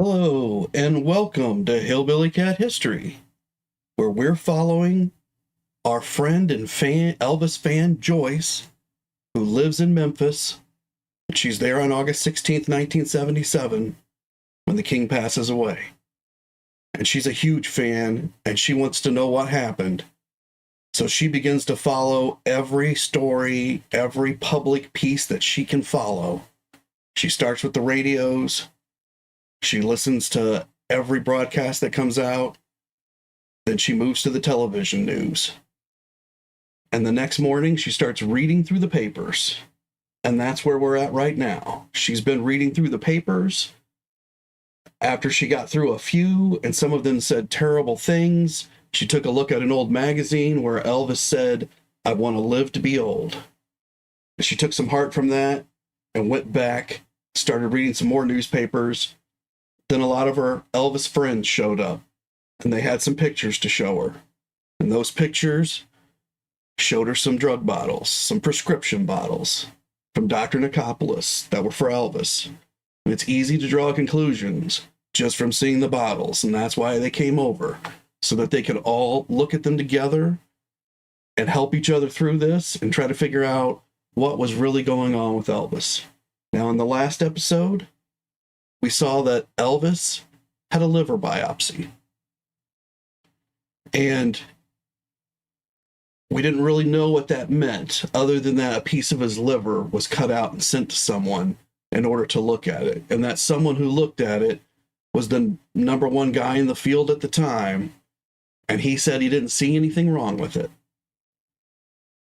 Hello, and welcome to Hillbilly Cat History, where we're following our friend and Elvis fan Joyce, who lives in Memphis. She's there on August 16th, 1977, when the king passes away. And she's a huge fan, and she wants to know what happened. So she begins to follow every story, every public piece that she can follow. She starts with the radios. She listens to every broadcast that comes out. Then she moves to the television news. And the next morning, she starts reading through the papers. And that's where we're at right now. She's been reading through the papers. After she got through a few, and some of them said terrible things, she took a look at an old magazine where Elvis said, "I want to live to be old." She took some heart from that and went back, started reading some more newspapers. Then a lot of her Elvis friends showed up, and they had some pictures to show her. And those pictures showed her some drug bottles, some prescription bottles from Dr. Nicopolis that were for Elvis. And it's easy to draw conclusions just from seeing the bottles, and that's why they came over, so that they could all look at them together and help each other through this and try to figure out what was really going on with Elvis. Now, in the last episode, we saw that Elvis had a liver biopsy. And we didn't really know what that meant, other than that a piece of his liver was cut out and sent to someone in order to look at it. And that someone who looked at it was the number one guy in the field at the time. And he said he didn't see anything wrong with it.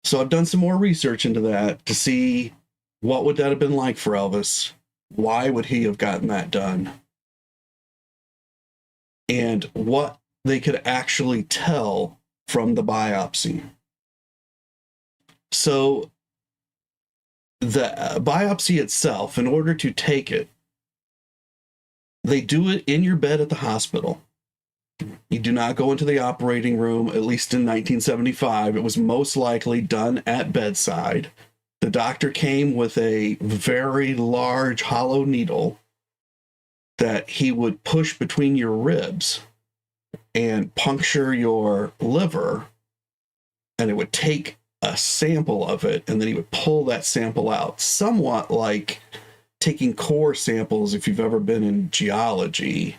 So I've done some more research into that to see what would that have been like for Elvis. Why would he have gotten that done? And what they could actually tell from the biopsy. So the biopsy itself, in order to take it, they do it in your bed at the hospital. You do not go into the operating room, at least in 1975. It was most likely done at bedside. The doctor came with a very large hollow needle that he would push between your ribs and puncture your liver, and it would take a sample of it, and then he would pull that sample out, somewhat like taking core samples if you've ever been in geology,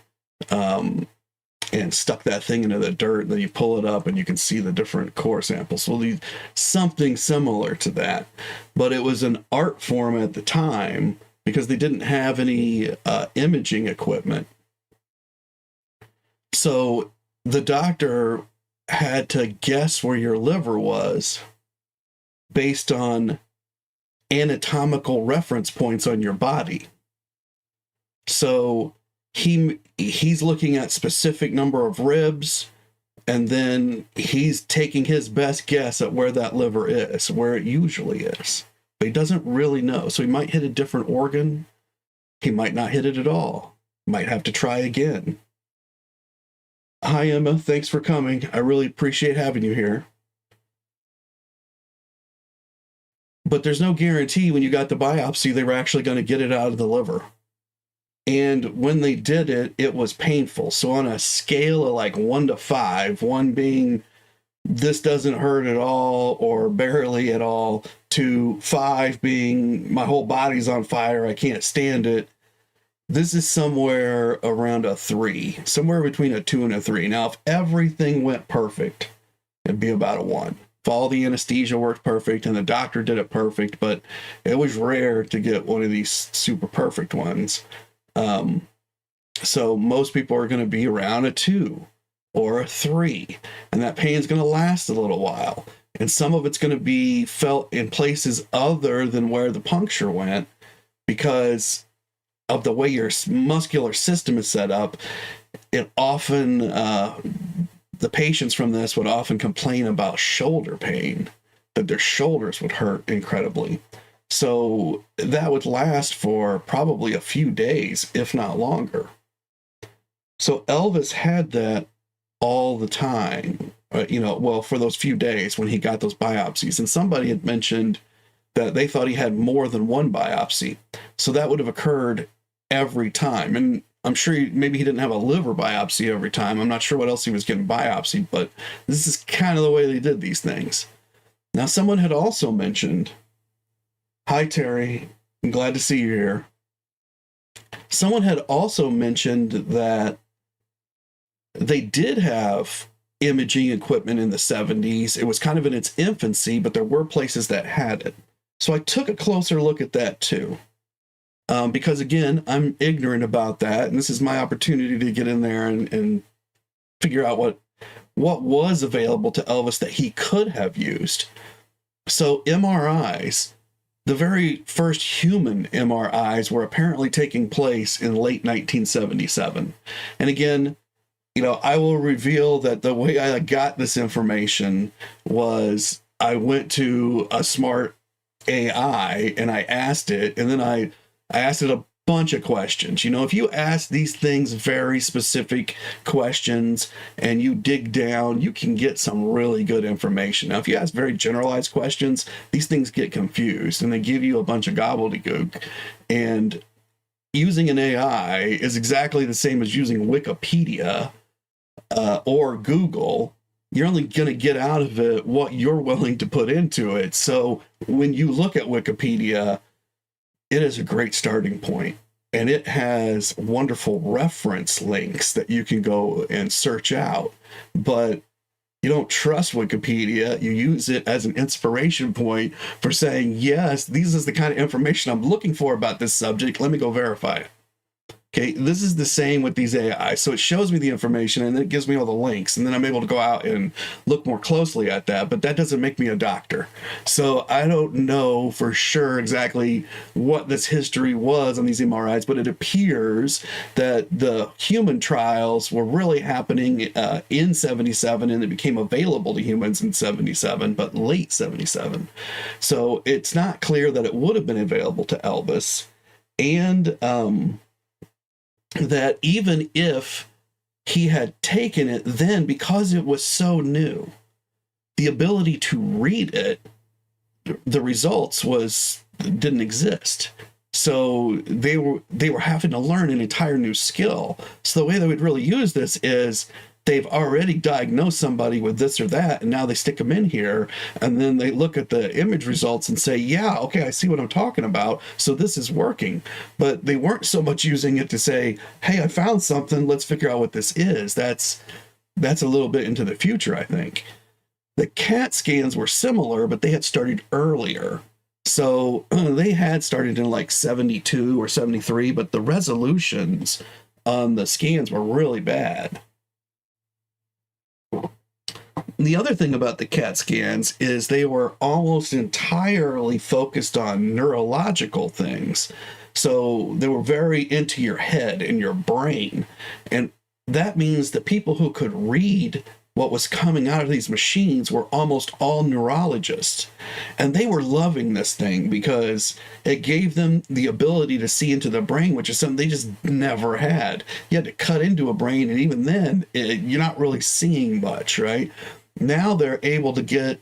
and stuck that thing into the dirt, and then you pull it up and you can see the different core samples. So something similar to that. But it was an art form at the time because they didn't have any imaging equipment. So the doctor had to guess where your liver was based on anatomical reference points on your body. So he's looking at specific number of ribs, and then he's taking his best guess at where that liver is, where it usually is. But he doesn't really know. So he might hit a different organ. He might not hit it at all. Might have to try again. Hi, Emma. Thanks for coming. I really appreciate having you here. But there's no guarantee when you got the biopsy they were actually going to get it out of the liver. And when they did it, it was painful. So on a scale of like 1 to 5, 1 being this doesn't hurt at all or barely at all, to 5 being my whole body's on fire, I can't stand it, this is somewhere around a 3, somewhere between a 2 and a 3. Now, if everything went perfect, it'd be about a 1. If all the anesthesia worked perfect and the doctor did it perfect, but it was rare to get one of these super perfect ones. So most people are going to be around a 2 or a 3, and that pain's going to last a little while. And some of it's going to be felt in places other than where the puncture went because of the way your muscular system is set up. It often, the patients from this would often complain about shoulder pain, that their shoulders would hurt incredibly. So that would last for probably a few days, if not longer. So Elvis had that all the time, for those few days when he got those biopsies. And somebody had mentioned that they thought he had more than one biopsy. So that would have occurred every time. And I'm sure maybe he didn't have a liver biopsy every time. I'm not sure what else he was getting biopsied, but this is kind of the way they did these things. Now, someone had also mentioned, hi, Terry, I'm glad to see you here. Someone had also mentioned that they did have imaging equipment in the 70s. It was kind of in its infancy, but there were places that had it. So I took a closer look at that too. Because again, I'm ignorant about that, and this is my opportunity to get in there and figure out what was available to Elvis that he could have used. So MRIs, the very first human MRIs were apparently taking place in late 1977. And again, I will reveal that the way I got this information was I went to a smart AI and I asked it, and then I asked it a bunch of questions. If you ask these things very specific questions and you dig down, you can get some really good information. Now, if you ask very generalized questions, these things get confused and they give you a bunch of gobbledygook. And using an AI is exactly the same as using Wikipedia or Google. You're only going to get out of it what you're willing to put into it. So when you look at Wikipedia, it is a great starting point, and it has wonderful reference links that you can go and search out. But you don't trust Wikipedia. You use it as an inspiration point for saying, yes, this is the kind of information I'm looking for about this subject. Let me go verify it. Okay, this is the same with these AI. So it shows me the information and then it gives me all the links, and then I'm able to go out and look more closely at that, but that doesn't make me a doctor. So I don't know for sure exactly what this history was on these MRIs, but it appears that the human trials were really happening in 77, and it became available to humans in 77, but late 77. So it's not clear that it would have been available to Elvis. And that even if he had taken it then, because it was so new, the ability to read it, the results didn't exist. So they were having to learn an entire new skill. So the way they would really use this is they've already diagnosed somebody with this or that, and now they stick them in here, and then they look at the image results and say, yeah, okay, I see what I'm talking about, so this is working. But they weren't so much using it to say, hey, I found something, let's figure out what this is. That's a little bit into the future, I think. The CAT scans were similar, but they had started earlier. So they had started in like 72 or 73, but the resolutions on the scans were really bad. The other thing about the CAT scans is they were almost entirely focused on neurological things. So they were very into your head and your brain. And that means the people who could read what was coming out of these machines were almost all neurologists. And they were loving this thing because it gave them the ability to see into the brain, which is something they just never had. You had to cut into a brain, and even then, you're not really seeing much, right? Now they're able to get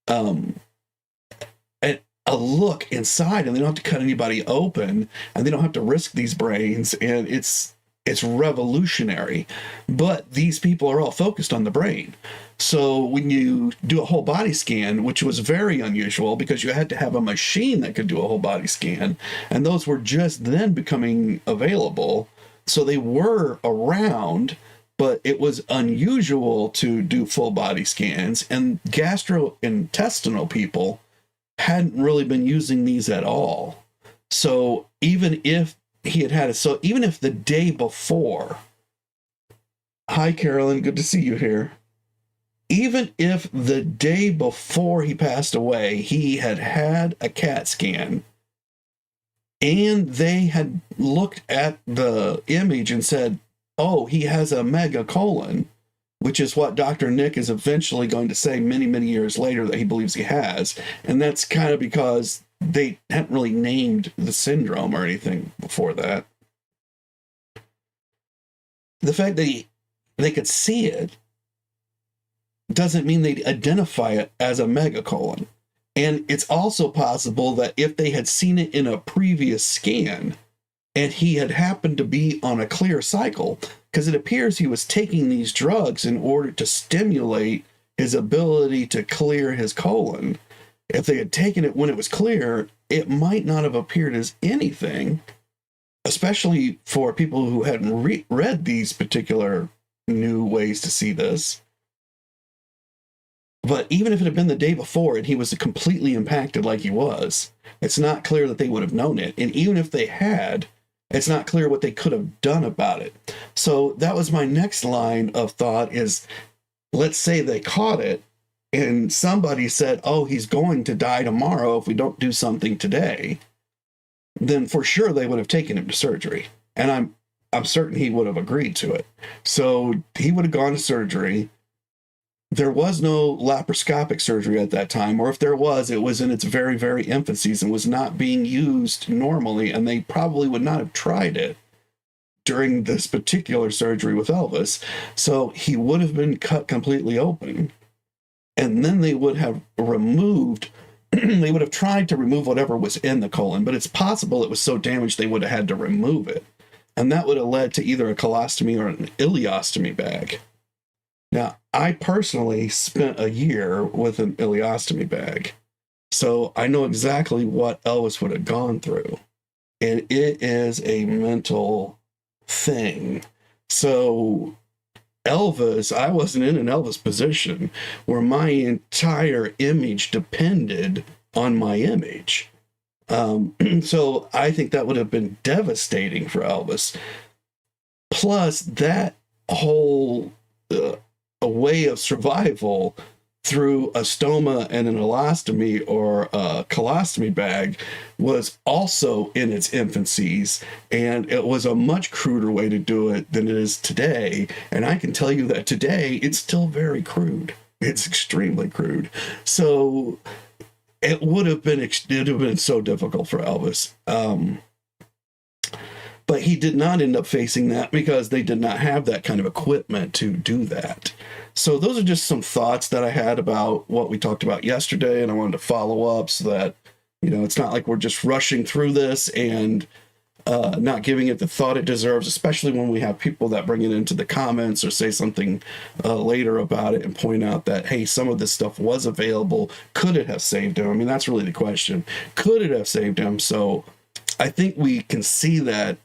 a look inside, and they don't have to cut anybody open, and they don't have to risk these brains, and it's revolutionary. But these people are all focused on the brain. So when you do a whole body scan, which was very unusual because you had to have a machine that could do a whole body scan, and those were just then becoming available. So they were around, but it was unusual to do full body scans, and gastrointestinal people hadn't really been using these at all. So even if even if the day before, hi Carolyn, good to see you here. Even if the day before he passed away, he had a CAT scan, and they had looked at the image and said, oh, he has a megacolon, which is what Dr. Nick is eventually going to say many, many years later that he believes he has. And that's kind of because they hadn't really named the syndrome or anything before that. The fact that they could see it doesn't mean they'd identify it as a megacolon. And it's also possible that if they had seen it in a previous scan, And he had happened to be on a clear cycle, because it appears he was taking these drugs in order to stimulate his ability to clear his colon. If they had taken it when it was clear, it might not have appeared as anything, especially for people who hadn't read these particular new ways to see this. But even if it had been the day before and he was completely impacted like he was, it's not clear that they would have known it. And even if they had, it's not clear what they could have done about it. So that was my next line of thought is, let's say they caught it and somebody said, oh, he's going to die tomorrow if we don't do something today. Then for sure they would have taken him to surgery. And I'm certain he would have agreed to it. So he would have gone to surgery. There was no laparoscopic surgery at that time, or if there was, it was in its very, very infancies and was not being used normally, and they probably would not have tried it during this particular surgery with Elvis. So he would have been cut completely open, and then they would have removed, they would have tried to remove whatever was in the colon, but it's possible it was so damaged they would have had to remove it, and that would have led to either a colostomy or an ileostomy bag. Now, I personally spent a year with an ileostomy bag, so I know exactly what Elvis would have gone through, and it is a mental thing. So Elvis, I wasn't in an Elvis position where my entire image depended on my image. So I think that would have been devastating for Elvis. Plus, that whole a way of survival through a stoma and an ileostomy or a colostomy bag was also in its infancies, and it was a much cruder way to do it than it is today. And I can tell you that today it's still very crude. It's extremely crude. So it would have been so difficult for Elvis. But he did not end up facing that because they did not have that kind of equipment to do that. So those are just some thoughts that I had about what we talked about yesterday, and I wanted to follow up so that, it's not like we're just rushing through this and not giving it the thought it deserves, especially when we have people that bring it into the comments or say something later about it and point out that, hey, some of this stuff was available. Could it have saved him? I mean, that's really the question. Could it have saved him? So I think we can see that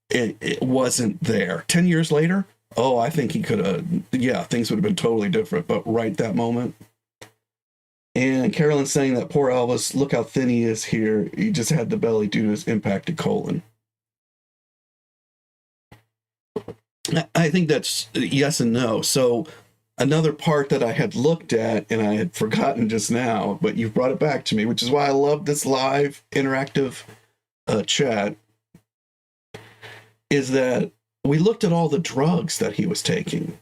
it wasn't there. 10 years later, I think he could have, things would have been totally different, but right that moment. And Carolyn's saying that poor Elvis, look how thin he is here. He just had the belly due to his impacted colon. I think that's yes and no. So another part that I had looked at and I had forgotten just now, but you've brought it back to me, which is why I love this live interactive chat, is that we looked at all the drugs that he was taking.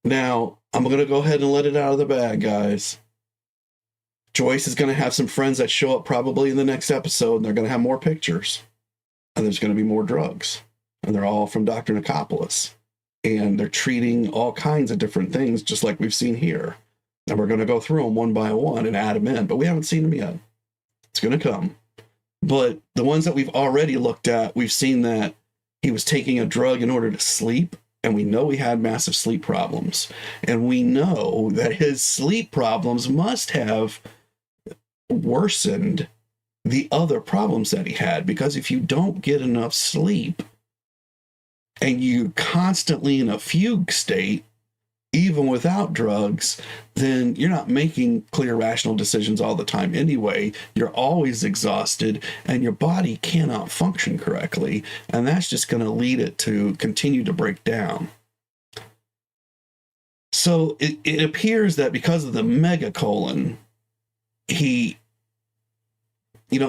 Now, I'm going to go ahead and let it out of the bag, guys. Joyce is going to have some friends that show up probably in the next episode, and they're going to have more pictures. And there's going to be more drugs. And they're all from Dr. Nicopolis. And they're treating all kinds of different things, just like we've seen here. And we're going to go through them one by one and add them in. But we haven't seen them yet. It's going to come. But the ones that we've already looked at, we've seen that he was taking a drug in order to sleep, and we know he had massive sleep problems. And we know that his sleep problems must have worsened the other problems that he had, because if you don't get enough sleep and you're constantly in a fugue state, even without drugs, then you're not making clear, rational decisions all the time anyway. You're always exhausted, and your body cannot function correctly, and that's just going to lead it to continue to break down. So it appears that because of the megacolon,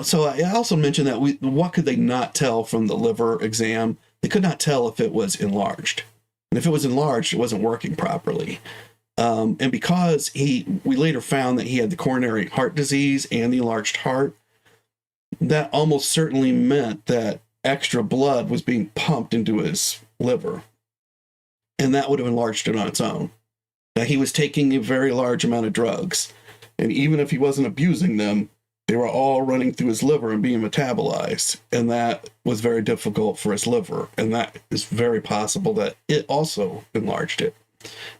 so I also mentioned that what could they not tell from the liver exam? They could not tell if it was enlarged. And if it was enlarged, it wasn't working properly. And because we later found that he had the coronary heart disease and the enlarged heart, that almost certainly meant that extra blood was being pumped into his liver. And that would have enlarged it on its own. Now, he was taking a very large amount of drugs. And even if he wasn't abusing them, They were all running through his liver and being metabolized. And that was very difficult for his liver. And that is very possible that it also enlarged it.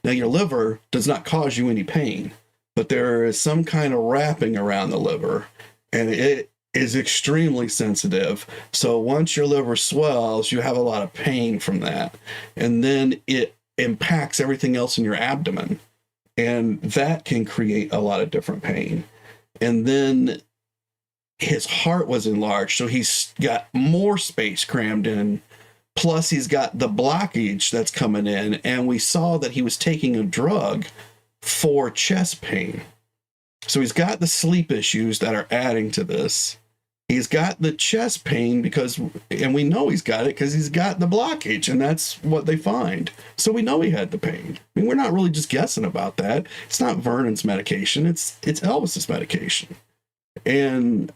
Now, your liver does not cause you any pain, but there is some kind of wrapping around the liver, and it is extremely sensitive. So once your liver swells, you have a lot of pain from that. And then it impacts everything else in your abdomen. And that can create a lot of different pain. And then his heart was enlarged, so he's got more space crammed in. Plus, he's got the blockage that's coming in, and we saw that he was taking a drug for chest pain. So he's got the sleep issues that are adding to this. He's got the chest pain and we know he's got it because he's got the blockage, and that's what they find. So we know he had the pain. I mean, we're not really just guessing about that. It's not Vernon's medication. It's Elvis's medication. And,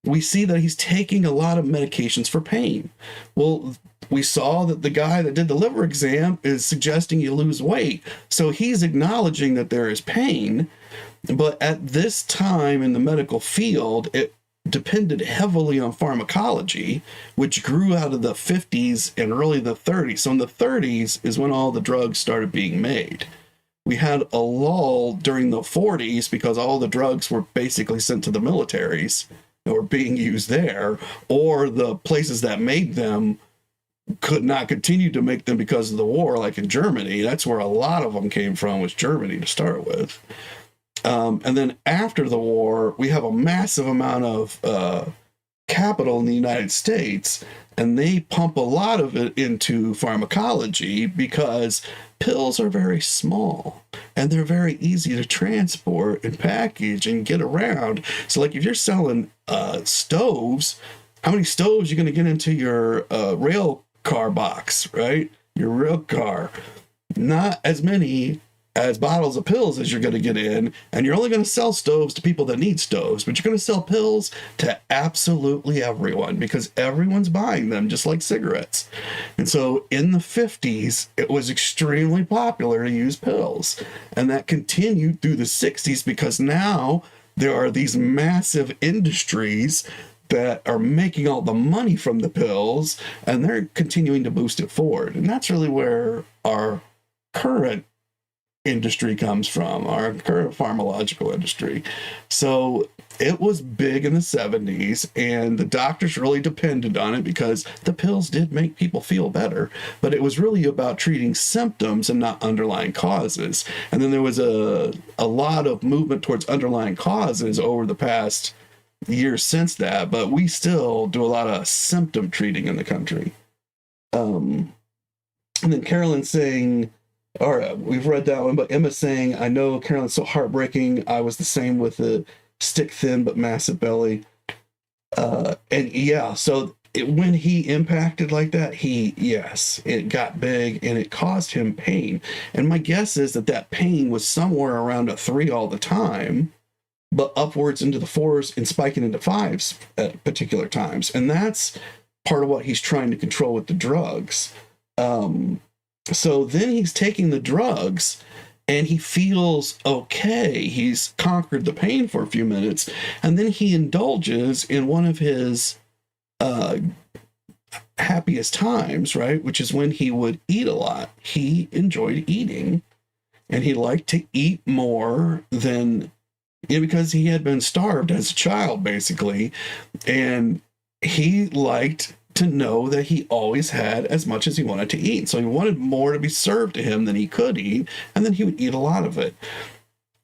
we see that he's taking a lot of medications for pain. Well, we saw that the guy that did the liver exam is suggesting you lose weight. So he's acknowledging that there is pain. But at this time in the medical field, it depended heavily on pharmacology, which grew out of the 50s and early the 30s. So in the 30s is when all the drugs started being made. We had a lull during the 40s because all the drugs were basically sent to the militaries or being used there, or the places that made them could not continue to make them because of the war, like in Germany. That's where a lot of them came from, was Germany to start with. And then after the war, we have a massive amount of capital in the United States, and they pump a lot of it into pharmacology because pills are very small and they're very easy to transport and package and get around. So like if you're selling stoves, how many stoves are you going to get into your rail car box, right? Your rail car. Not as many as bottles of pills as you're going to get in, and you're only going to sell stoves to people that need stoves, but you're going to sell pills to absolutely everyone because everyone's buying them, just like cigarettes. And so in the 50s, it was extremely popular to use pills, and that continued through the 60s because now there are these massive industries that are making all the money from the pills, and they're continuing to boost it forward. And that's really where our current industry comes from, our current pharmacological industry. So it was big in the 70s, and the doctors really depended on it because the pills did make people feel better, but it was really about treating symptoms and not underlying causes. And then there was a lot of movement towards underlying causes over the past years since that, but we still do a lot of symptom treating in the country. And then Carolyn's saying, all right, we've read that one, but Emma's saying, I know Carolyn's so heartbreaking. I was the same with a stick thin but massive belly. And yeah, so when he impacted like that, it got big and it caused him pain. And my guess is that pain was somewhere around a 3 all the time, but upwards into the 4s and spiking into 5s at particular times. And that's part of what he's trying to control with the drugs. So then he's taking the drugs and he feels okay. He's conquered the pain for a few minutes. And then he indulges in one of his happiest times, right? Which is when he would eat a lot. He enjoyed eating, and he liked to eat more than, because he had been starved as a child, basically. And he liked to know that he always had as much as he wanted to eat. So he wanted more to be served to him than he could eat, and then he would eat a lot of it.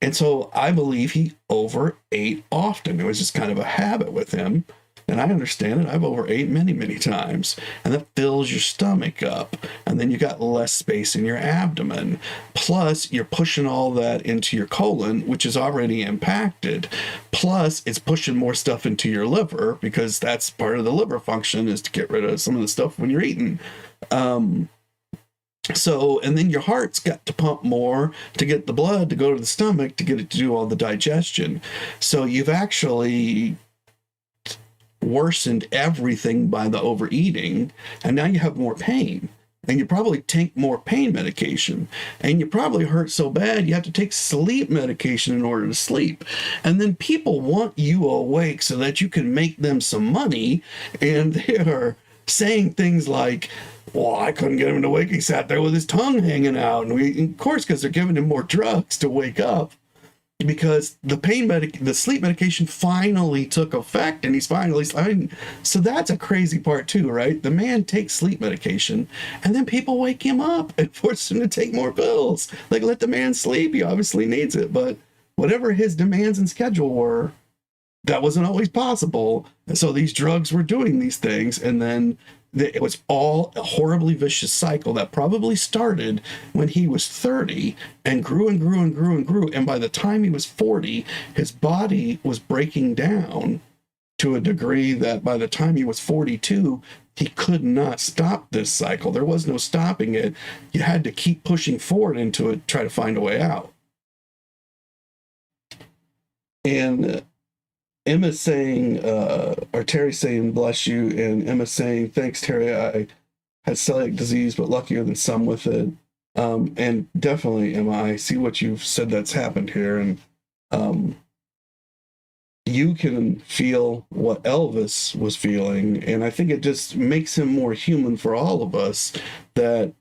And so I believe he overate often. It was just kind of a habit with him. And I understand it. I've overate many, many times. And that fills your stomach up. And then you got less space in your abdomen. Plus, you're pushing all that into your colon, which is already impacted. Plus, it's pushing more stuff into your liver, because that's part of the liver function, is to get rid of some of the stuff when you're eating. So, and then your heart's got to pump more to get the blood to go to the stomach to get it to do all the digestion. So you've actually worsened everything by the overeating, and now you have more pain. and you probably take more pain medication, and you probably hurt so bad you have to take sleep medication in order to sleep. And then people want you awake so that you can make them some money, and they are saying things like, well, I couldn't get him to wake. He sat there with his tongue hanging out. And of course, because they're giving him more drugs to wake up, because the sleep medication finally took effect, and he's finally sleeping. So that's a crazy part too, right? The man takes sleep medication, and then people wake him up and force him to take more pills. Like, let the man sleep. He obviously needs it, but whatever his demands and schedule were, that wasn't always possible. And so these drugs were doing these things, and then it was all a horribly vicious cycle that probably started when he was 30 and grew and grew and grew and grew. And by the time he was 40, his body was breaking down to a degree that by the time he was 42, he could not stop this cycle. There was no stopping it. You had to keep pushing forward into it, try to find a way out. And Emma's saying, or Terry's saying, bless you, and Emma's saying, thanks, Terry. I had celiac disease, but luckier than some with it. And definitely, Emma, I see what you've said that's happened here. And you can feel what Elvis was feeling. And I think it just makes him more human for all of us, that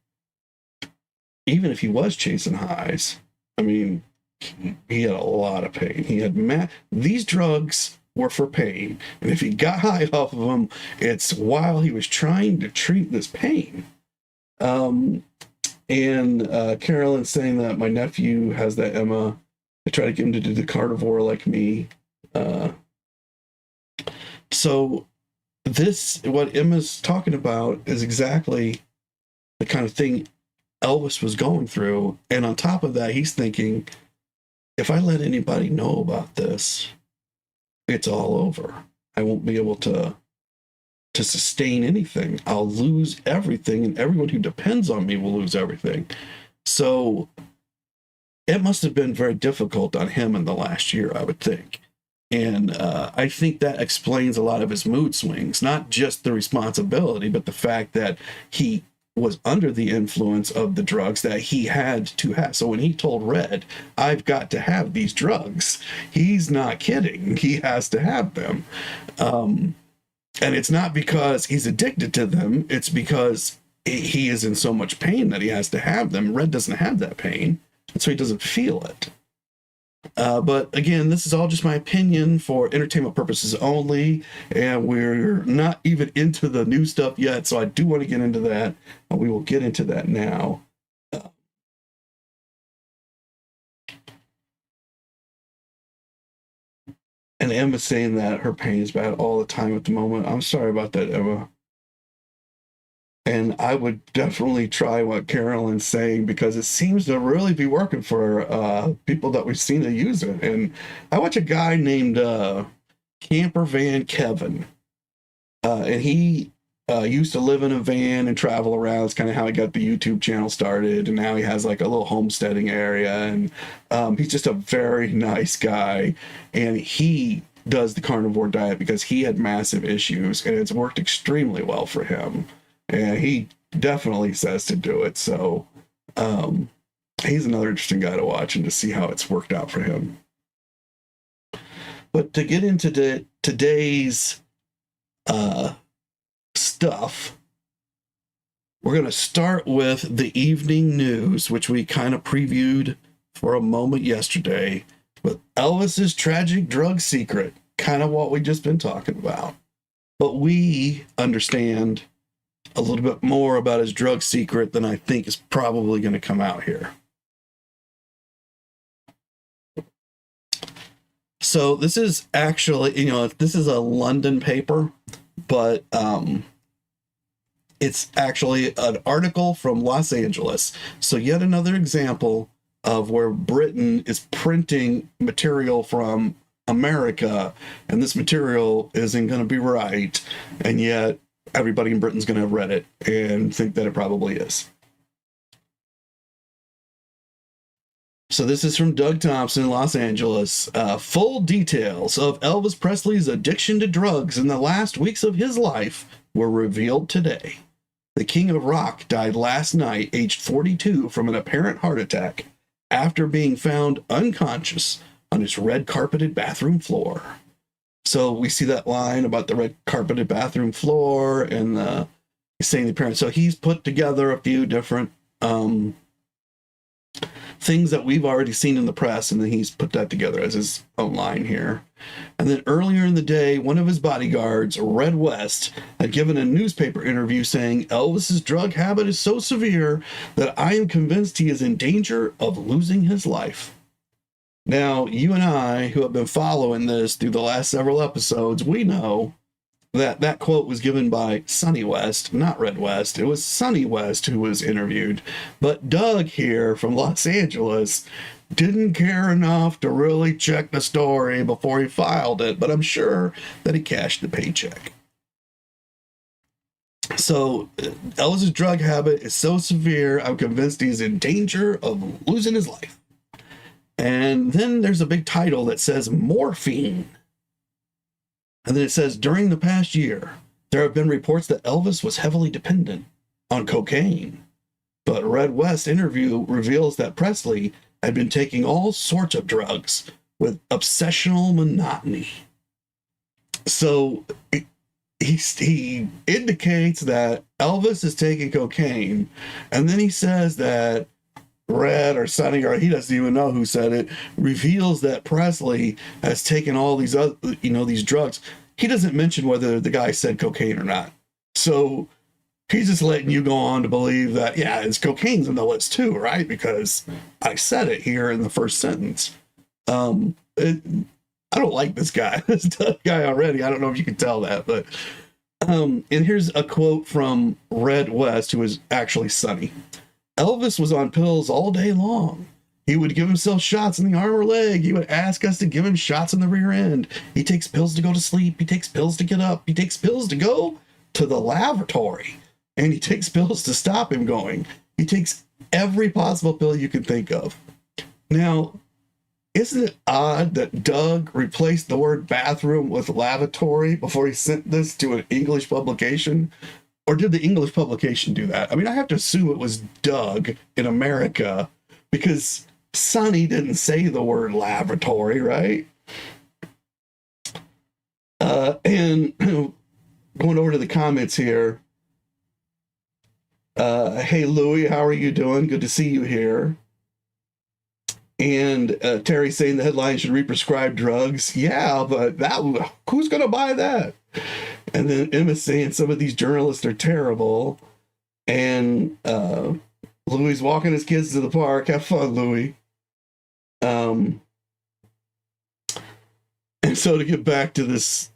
even if he was chasing highs, I mean, he had a lot of pain. He had these drugs were for pain, and if he got high off of them, it's while he was trying to treat this pain. And Carolyn's saying that my nephew has that, Emma. I try to get him to do the carnivore like me. So this, what Emma's talking about, is exactly the kind of thing Elvis was going through. And on top of that, he's thinking, if I let anybody know about this, it's all over. I won't be able to sustain anything. I'll lose everything, and everyone who depends on me will lose everything. So it must have been very difficult on him in the last year, I would think. And I think that explains a lot of his mood swings, not just the responsibility, but the fact that he was under the influence of the drugs that he had to have. So when he told Red, I've got to have these drugs, he's not kidding. He has to have them. And it's not because he's addicted to them. It's because he is in so much pain that he has to have them. Red doesn't have that pain, and so he doesn't feel it. But again, this is all just my opinion for entertainment purposes only, and we're not even into the new stuff yet, so I do want to get into that, and we will get into that now. And Emma's saying that her pain is bad all the time at the moment. I'm sorry about that, Emma. And I would definitely try what Carolyn's saying, because it seems to really be working for people that we've seen to use it. And I watch a guy named Camper Van Kevin. And he used to live in a van and travel around. It's kind of how he got the YouTube channel started. And now he has like a little homesteading area. And he's just a very nice guy. And he does the carnivore diet because he had massive issues, and it's worked extremely well for him. And he definitely says to do it. So he's another interesting guy to watch and to see how it's worked out for him. But to get into today's stuff, we're going to start with the evening news, which we kind of previewed for a moment yesterday, with Elvis's tragic drug secret, kind of what we've just been talking about. But we understand a little bit more about his drug secret than I think is probably going to come out here. So this is actually, this is a London paper, but it's actually an article from Los Angeles. So yet another example of where Britain is printing material from America, and this material isn't going to be right, and yet everybody in Britain's going to have read it and think that it probably is. So this is from Doug Thompson, Los Angeles. Full details of Elvis Presley's addiction to drugs in the last weeks of his life were revealed today. The King of Rock died last night, aged 42, from an apparent heart attack after being found unconscious on his red carpeted bathroom floor. So we see that line about the red carpeted bathroom floor and saying the appearance. So he's put together a few different things that we've already seen in the press, and then he's put that together as his own line here. And then earlier in the day, one of his bodyguards, Red West, had given a newspaper interview saying Elvis's drug habit is so severe that I am convinced he is in danger of losing his life. Now, you and I, who have been following this through the last several episodes, we know that that quote was given by Sonny West, not Red West. It was Sonny West who was interviewed. But Doug here from Los Angeles didn't care enough to really check the story before he filed it, but I'm sure that he cashed the paycheck. So Elvis's drug habit is so severe, I'm convinced he's in danger of losing his life. And then there's a big title that says morphine. And then it says, during the past year, there have been reports that Elvis was heavily dependent on cocaine. But Red West interview reveals that Presley had been taking all sorts of drugs with obsessional monotony. So he indicates that Elvis is taking cocaine, and then he says that Red or Sonny, or he doesn't even know who said it, reveals that Presley has taken all these other, these drugs. He doesn't mention whether the guy said cocaine or not. So he's just letting you go on to believe that, yeah, it's cocaine's in the list too, right? Because I said it here in the first sentence. I don't like this guy, this guy already. I don't know if you can tell that, but and here's a quote from Red West, who is actually Sonny. Elvis was on pills all day long. He would give himself shots in the arm or leg. He would ask us to give him shots in the rear end. He takes pills to go to sleep. He takes pills to get up. He takes pills to go to the lavatory. And he takes pills to stop him going. He takes every possible pill you can think of. Now, isn't it odd that Doug replaced the word bathroom with lavatory before he sent this to an English publication? Or did the English publication do that? I mean, I have to assume it was Doug in America, because Sonny didn't say the word lavatory, right? And going over to the comments here. Hey, Louie, how are you doing? Good to see you here. And Terry saying the headline should re-prescribe drugs. Yeah, but who's going to buy that? And then Emma saying some of these journalists are terrible. And Louie's walking his kids to the park. Have fun, Louie. And so to get back to this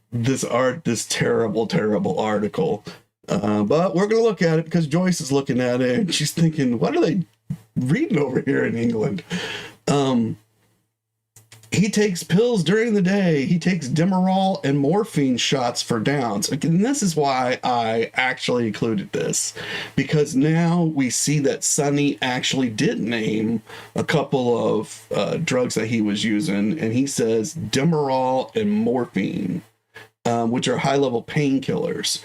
terrible article. But we're going to look at it because Joyce is looking at it and she's thinking, what are they reading over here in England? He takes pills during the day. He takes Demerol and morphine shots for downs. And this is why I actually included this, because now we see that Sonny actually did name a couple of drugs that he was using. And he says Demerol and morphine, which are high-level painkillers.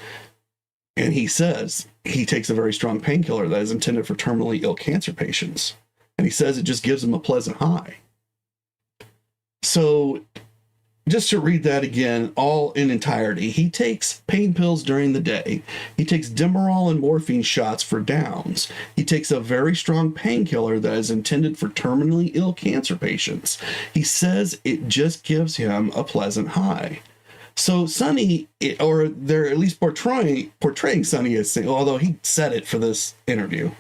And he says he takes a very strong painkiller that is intended for terminally ill cancer patients. And he says it just gives him a pleasant high. So just to read that again, all in entirety, he takes pain pills during the day. He takes Demerol and morphine shots for downs. He takes a very strong painkiller that is intended for terminally ill cancer patients. He says it just gives him a pleasant high. So Sonny, or they're at least portraying Sonny as saying, although he said it for this interview,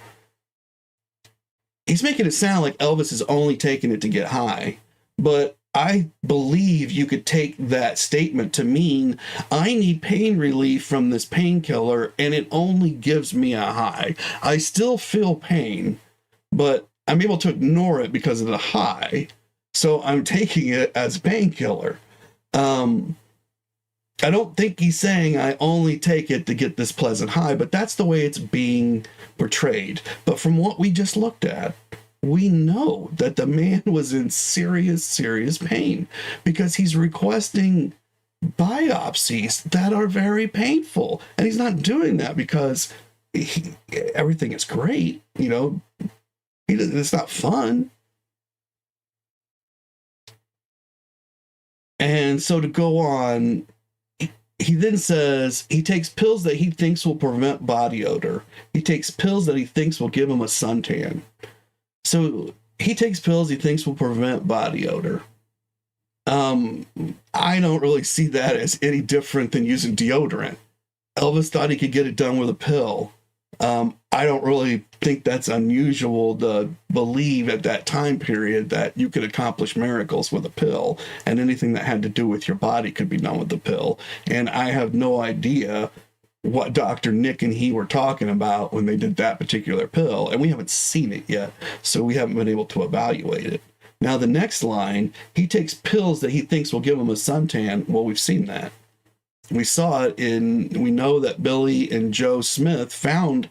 he's making it sound like Elvis is only taking it to get high. But I believe you could take that statement to mean I need pain relief from this painkiller and it only gives me a high. I still feel pain, but I'm able to ignore it because of the high. So I'm taking it as painkiller. I don't think he's saying I only take it to get this pleasant high, but that's the way it's being portrayed. But from what we just looked at, we know that the man was in serious pain because he's requesting biopsies that are very painful. And he's not doing that because everything is great. It's not fun. And so to go on, he then says he takes pills that he thinks will prevent body odor. He takes pills that he thinks will give him a suntan. So he takes pills he thinks will prevent body odor. I don't really see that as any different than using deodorant. Elvis thought he could get it done with a pill. I don't really think that's unusual to believe at that time period that you could accomplish miracles with a pill, and anything that had to do with your body could be done with the pill. And I have no idea what Dr. Nick and he were talking about when they did that particular pill, and we haven't seen it yet, so we haven't been able to evaluate it. Now, the next line, he takes pills that he thinks will give him a suntan. Well, we've seen that. We saw it we know that Billy and Joe Smith found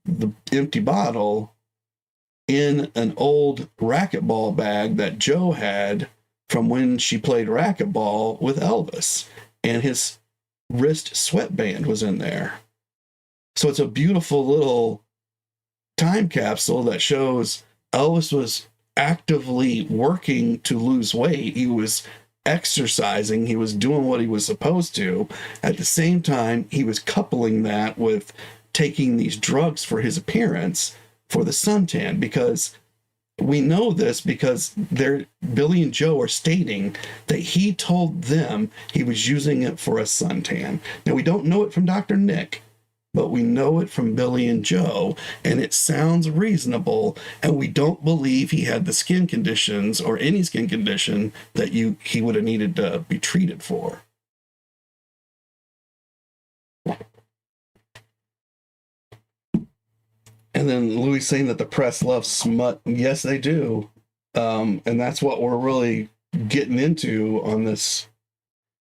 the empty bottle in an old racquetball bag that Joe had from when she played racquetball with Elvis. And his wrist sweatband was in there. So it's a beautiful little time capsule that shows Elvis was actively working to lose weight. He was exercising. He was doing what he was supposed to. At the same time, he was coupling that with taking these drugs for his appearance for the suntan, because we know this because Billy and Joe are stating that he told them he was using it for a suntan. Now, we don't know it from Dr. Nick, but we know it from Billy and Joe, and it sounds reasonable, and we don't believe he had the skin conditions or any skin condition that he would have needed to be treated for. And then Louis saying that the press loves smut. Yes, they do. And that's what we're really getting into on this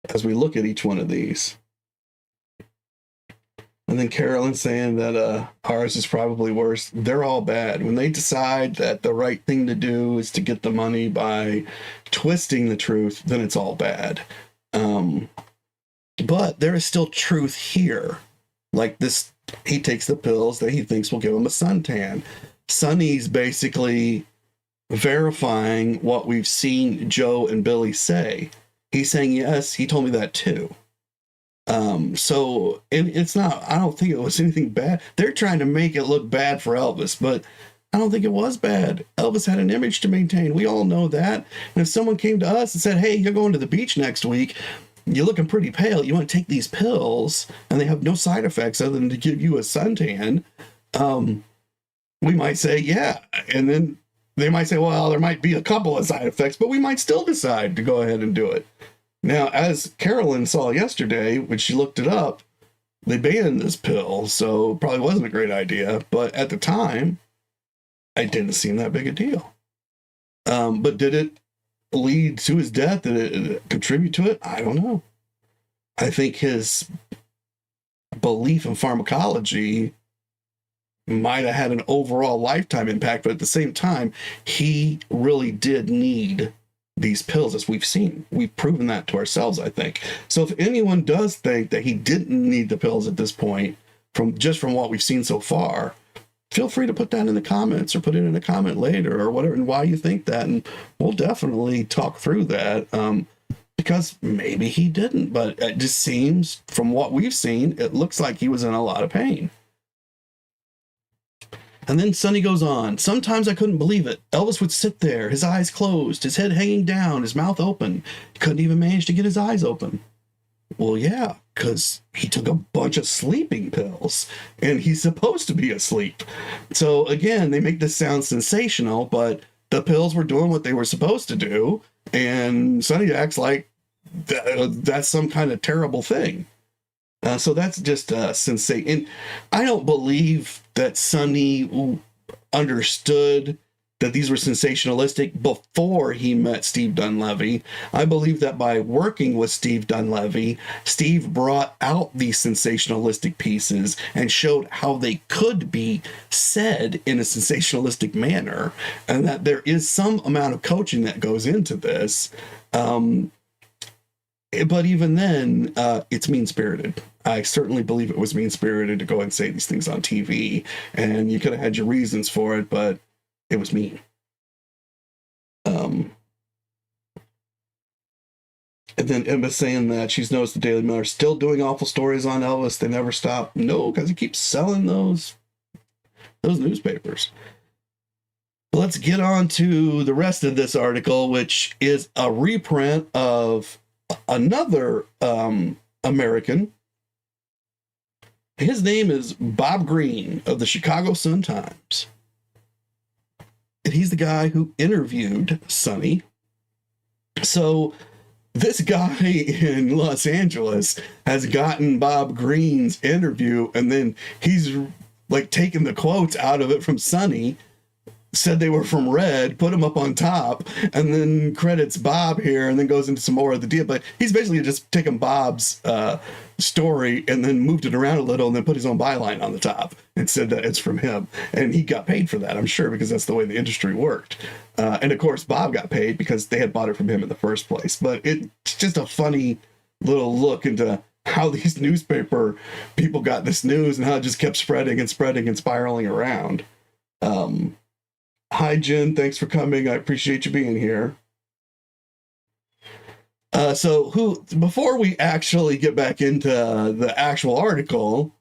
as we look at each one of these. And then Carolyn saying that ours is probably worse. They're all bad. When they decide that the right thing to do is to get the money by twisting the truth, then it's all bad. But there is still truth here. Like this, he takes the pills that he thinks will give him a suntan. Sonny's basically verifying what we've seen Joe and Billy say. He's saying, yes, he told me that too. So it's not, I don't think it was anything bad. They're trying to make it look bad for Elvis, but I don't think it was bad. Elvis had an image to maintain. We all know that. And if someone came to us and said, hey, you're going to the beach next week, you're looking pretty pale, you want to take these pills, and they have no side effects other than to give you a suntan, we might say, yeah. And then they might say, well, there might be a couple of side effects, but we might still decide to go ahead and do it. Now, as Carolyn saw yesterday, when she looked it up, they banned this pill, so it probably wasn't a great idea. But at the time, it didn't seem that big a deal. But did it lead to his death? Did it contribute to it? I don't know. I think his belief in pharmacology might have had an overall lifetime impact, but at the same time, he really did need these pills, as we've seen. We've proven that to ourselves, I think. So if anyone does think that he didn't need the pills at this point, from what we've seen so far, feel free to put that in the comments or put it in a comment later or whatever, and why you think that, and we'll definitely talk through that, because maybe he didn't, but it just seems, from what we've seen, it looks like he was in a lot of pain. And then Sonny goes on. Sometimes I couldn't believe it. Elvis would sit there, his eyes closed, his head hanging down, his mouth open. He couldn't even manage to get his eyes open. Well, yeah, because he took a bunch of sleeping pills, and he's supposed to be asleep. So again, they make this sound sensational, but the pills were doing what they were supposed to do, and Sonny acts like that's some kind of terrible thing. So that's just sensation. And I don't believe that Sonny understood that these were sensationalistic before he met Steve Dunleavy. I believe that by working with Steve Dunleavy, Steve brought out these sensationalistic pieces and showed how they could be said in a sensationalistic manner, and that there is some amount of coaching that goes into this. But even then, it's mean-spirited. I certainly believe it was mean-spirited to go and say these things on TV, and you could have had your reasons for it, but it was mean. And then Emma saying that she's noticed the Daily Mail are still doing awful stories on Elvis. They never stop. No, because he keeps selling those newspapers. Let's get on to the rest of this article, which is a reprint of another American. His name is Bob Greene of the Chicago Sun-Times. And he's the guy who interviewed Sonny. So this guy in Los Angeles has gotten Bob Greene's interview, and then he's like taking the quotes out of it from Sonny, said they were from Red, put them up on top, and then credits Bob here, and then goes into some more of the deal. But he's basically just taken Bob's story and then moved it around a little and then put his own byline on the top and said that it's from him. And he got paid for that, I'm sure, because that's the way the industry worked. And of course, Bob got paid because they had bought it from him in the first place. But it's just a funny little look into how these newspaper people got this news and how it just kept spreading and spreading and spiraling around. Hi, Jen. Thanks for coming. I appreciate you being here. Before we actually get back into the actual article,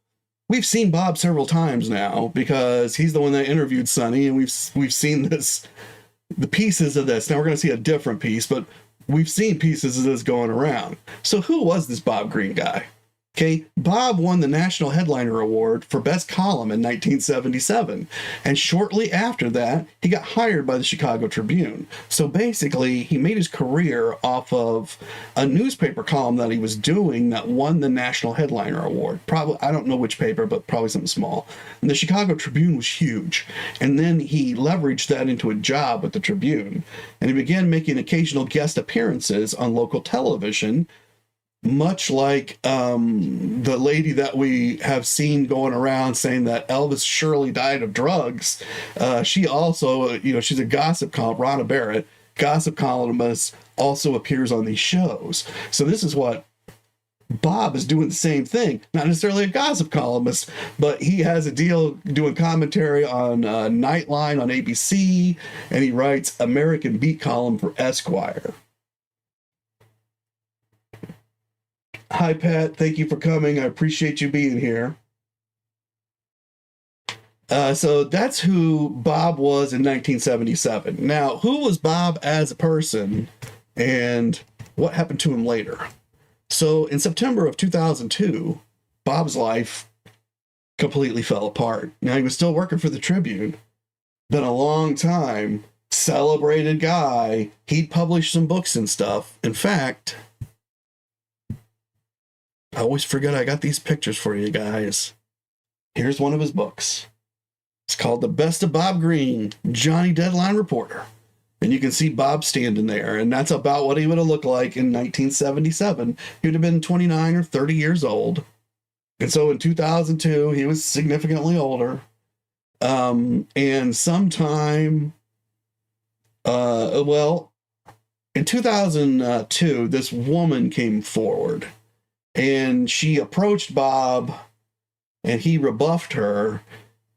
we've seen Bob several times now because he's the one that interviewed Sonny, and we've seen the pieces of this. Now we're going to see a different piece, but we've seen pieces of this going around. So who was this Bob Greene guy? Okay, Bob won the National Headliner Award for Best Column in 1977, and shortly after that, he got hired by the Chicago Tribune. So basically, he made his career off of a newspaper column that he was doing that won the National Headliner Award. Probably, I don't know which paper, but probably something small. And the Chicago Tribune was huge, and then he leveraged that into a job with the Tribune, and he began making occasional guest appearances on local television, much like the lady that we have seen going around saying that Elvis surely died of drugs. She also, she's a gossip columnist, Ronna Barrett, gossip columnist, also appears on these shows. So this is what Bob is doing, the same thing. Not necessarily a gossip columnist, but he has a deal doing commentary on Nightline on ABC, and he writes American Beat column for Esquire. Hi, Pat. Thank you for coming. I appreciate you being here. So that's who Bob was in 1977. Now, who was Bob as a person, and what happened to him later? So in September of 2002, Bob's life completely fell apart. Now, he was still working for the Tribune. Been a long time. Celebrated guy. He'd published some books and stuff. In fact, I always forget I got these pictures for you guys. Here's one of his books. It's called The Best of Bob Greene, Johnny Deadline Reporter. And you can see Bob standing there, and that's about what he would have looked like in 1977. He would have been 29 or 30 years old. And so in 2002, he was significantly older. And sometime, in 2002, this woman came forward. And she approached Bob, and he rebuffed her,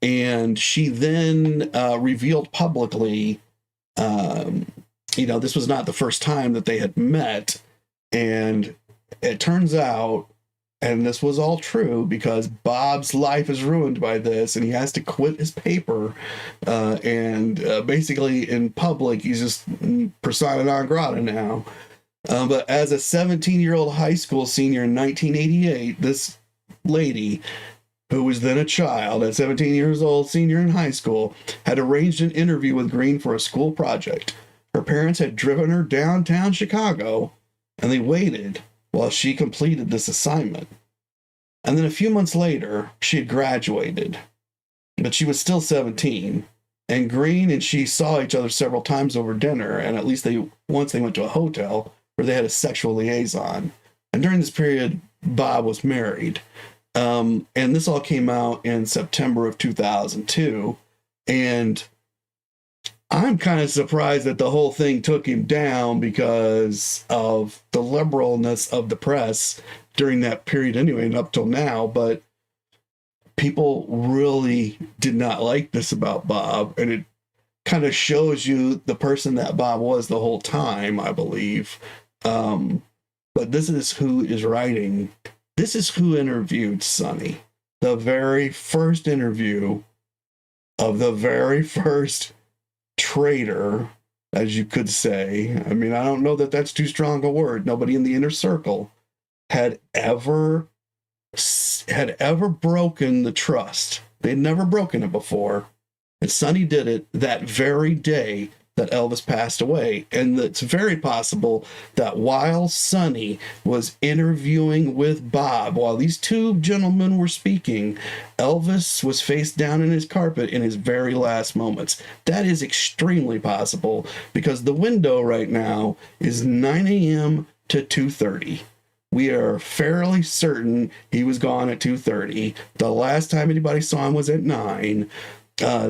and she then revealed publicly, this was not the first time that they had met, and it turns out, and this was all true, because Bob's life is ruined by this, and he has to quit his paper, and basically in public, he's just persona non grata now. But as a 17-year-old high school senior in 1988, this lady, who was then a child at 17 years old, senior in high school, had arranged an interview with Greene for a school project. Her parents had driven her downtown Chicago, and they waited while she completed this assignment. And then a few months later, she had graduated, but she was still 17. And Greene and she saw each other several times over dinner, and at least once they went to a hotel where they had a sexual liaison. And during this period, Bob was married. And this all came out in September of 2002. And I'm kind of surprised that the whole thing took him down because of the liberalness of the press during that period anyway, and up till now. But people really did not like this about Bob, and it kind of shows you the person that Bob was the whole time, I believe. But this is who is writing. This is who interviewed Sonny. The very first interview of the very first traitor, as you could say. I mean, I don't know that that's too strong a word. Nobody in the inner circle had ever broken the trust. They'd never broken it before. And Sonny did it that very day that Elvis passed away. And it's very possible that while Sonny was interviewing with Bob, while these two gentlemen were speaking, Elvis was face down in his carpet in his very last moments. That is extremely possible because the window right now is 9 a.m. to 2:30. We are fairly certain he was gone at 2:30. The last time anybody saw him was at 9.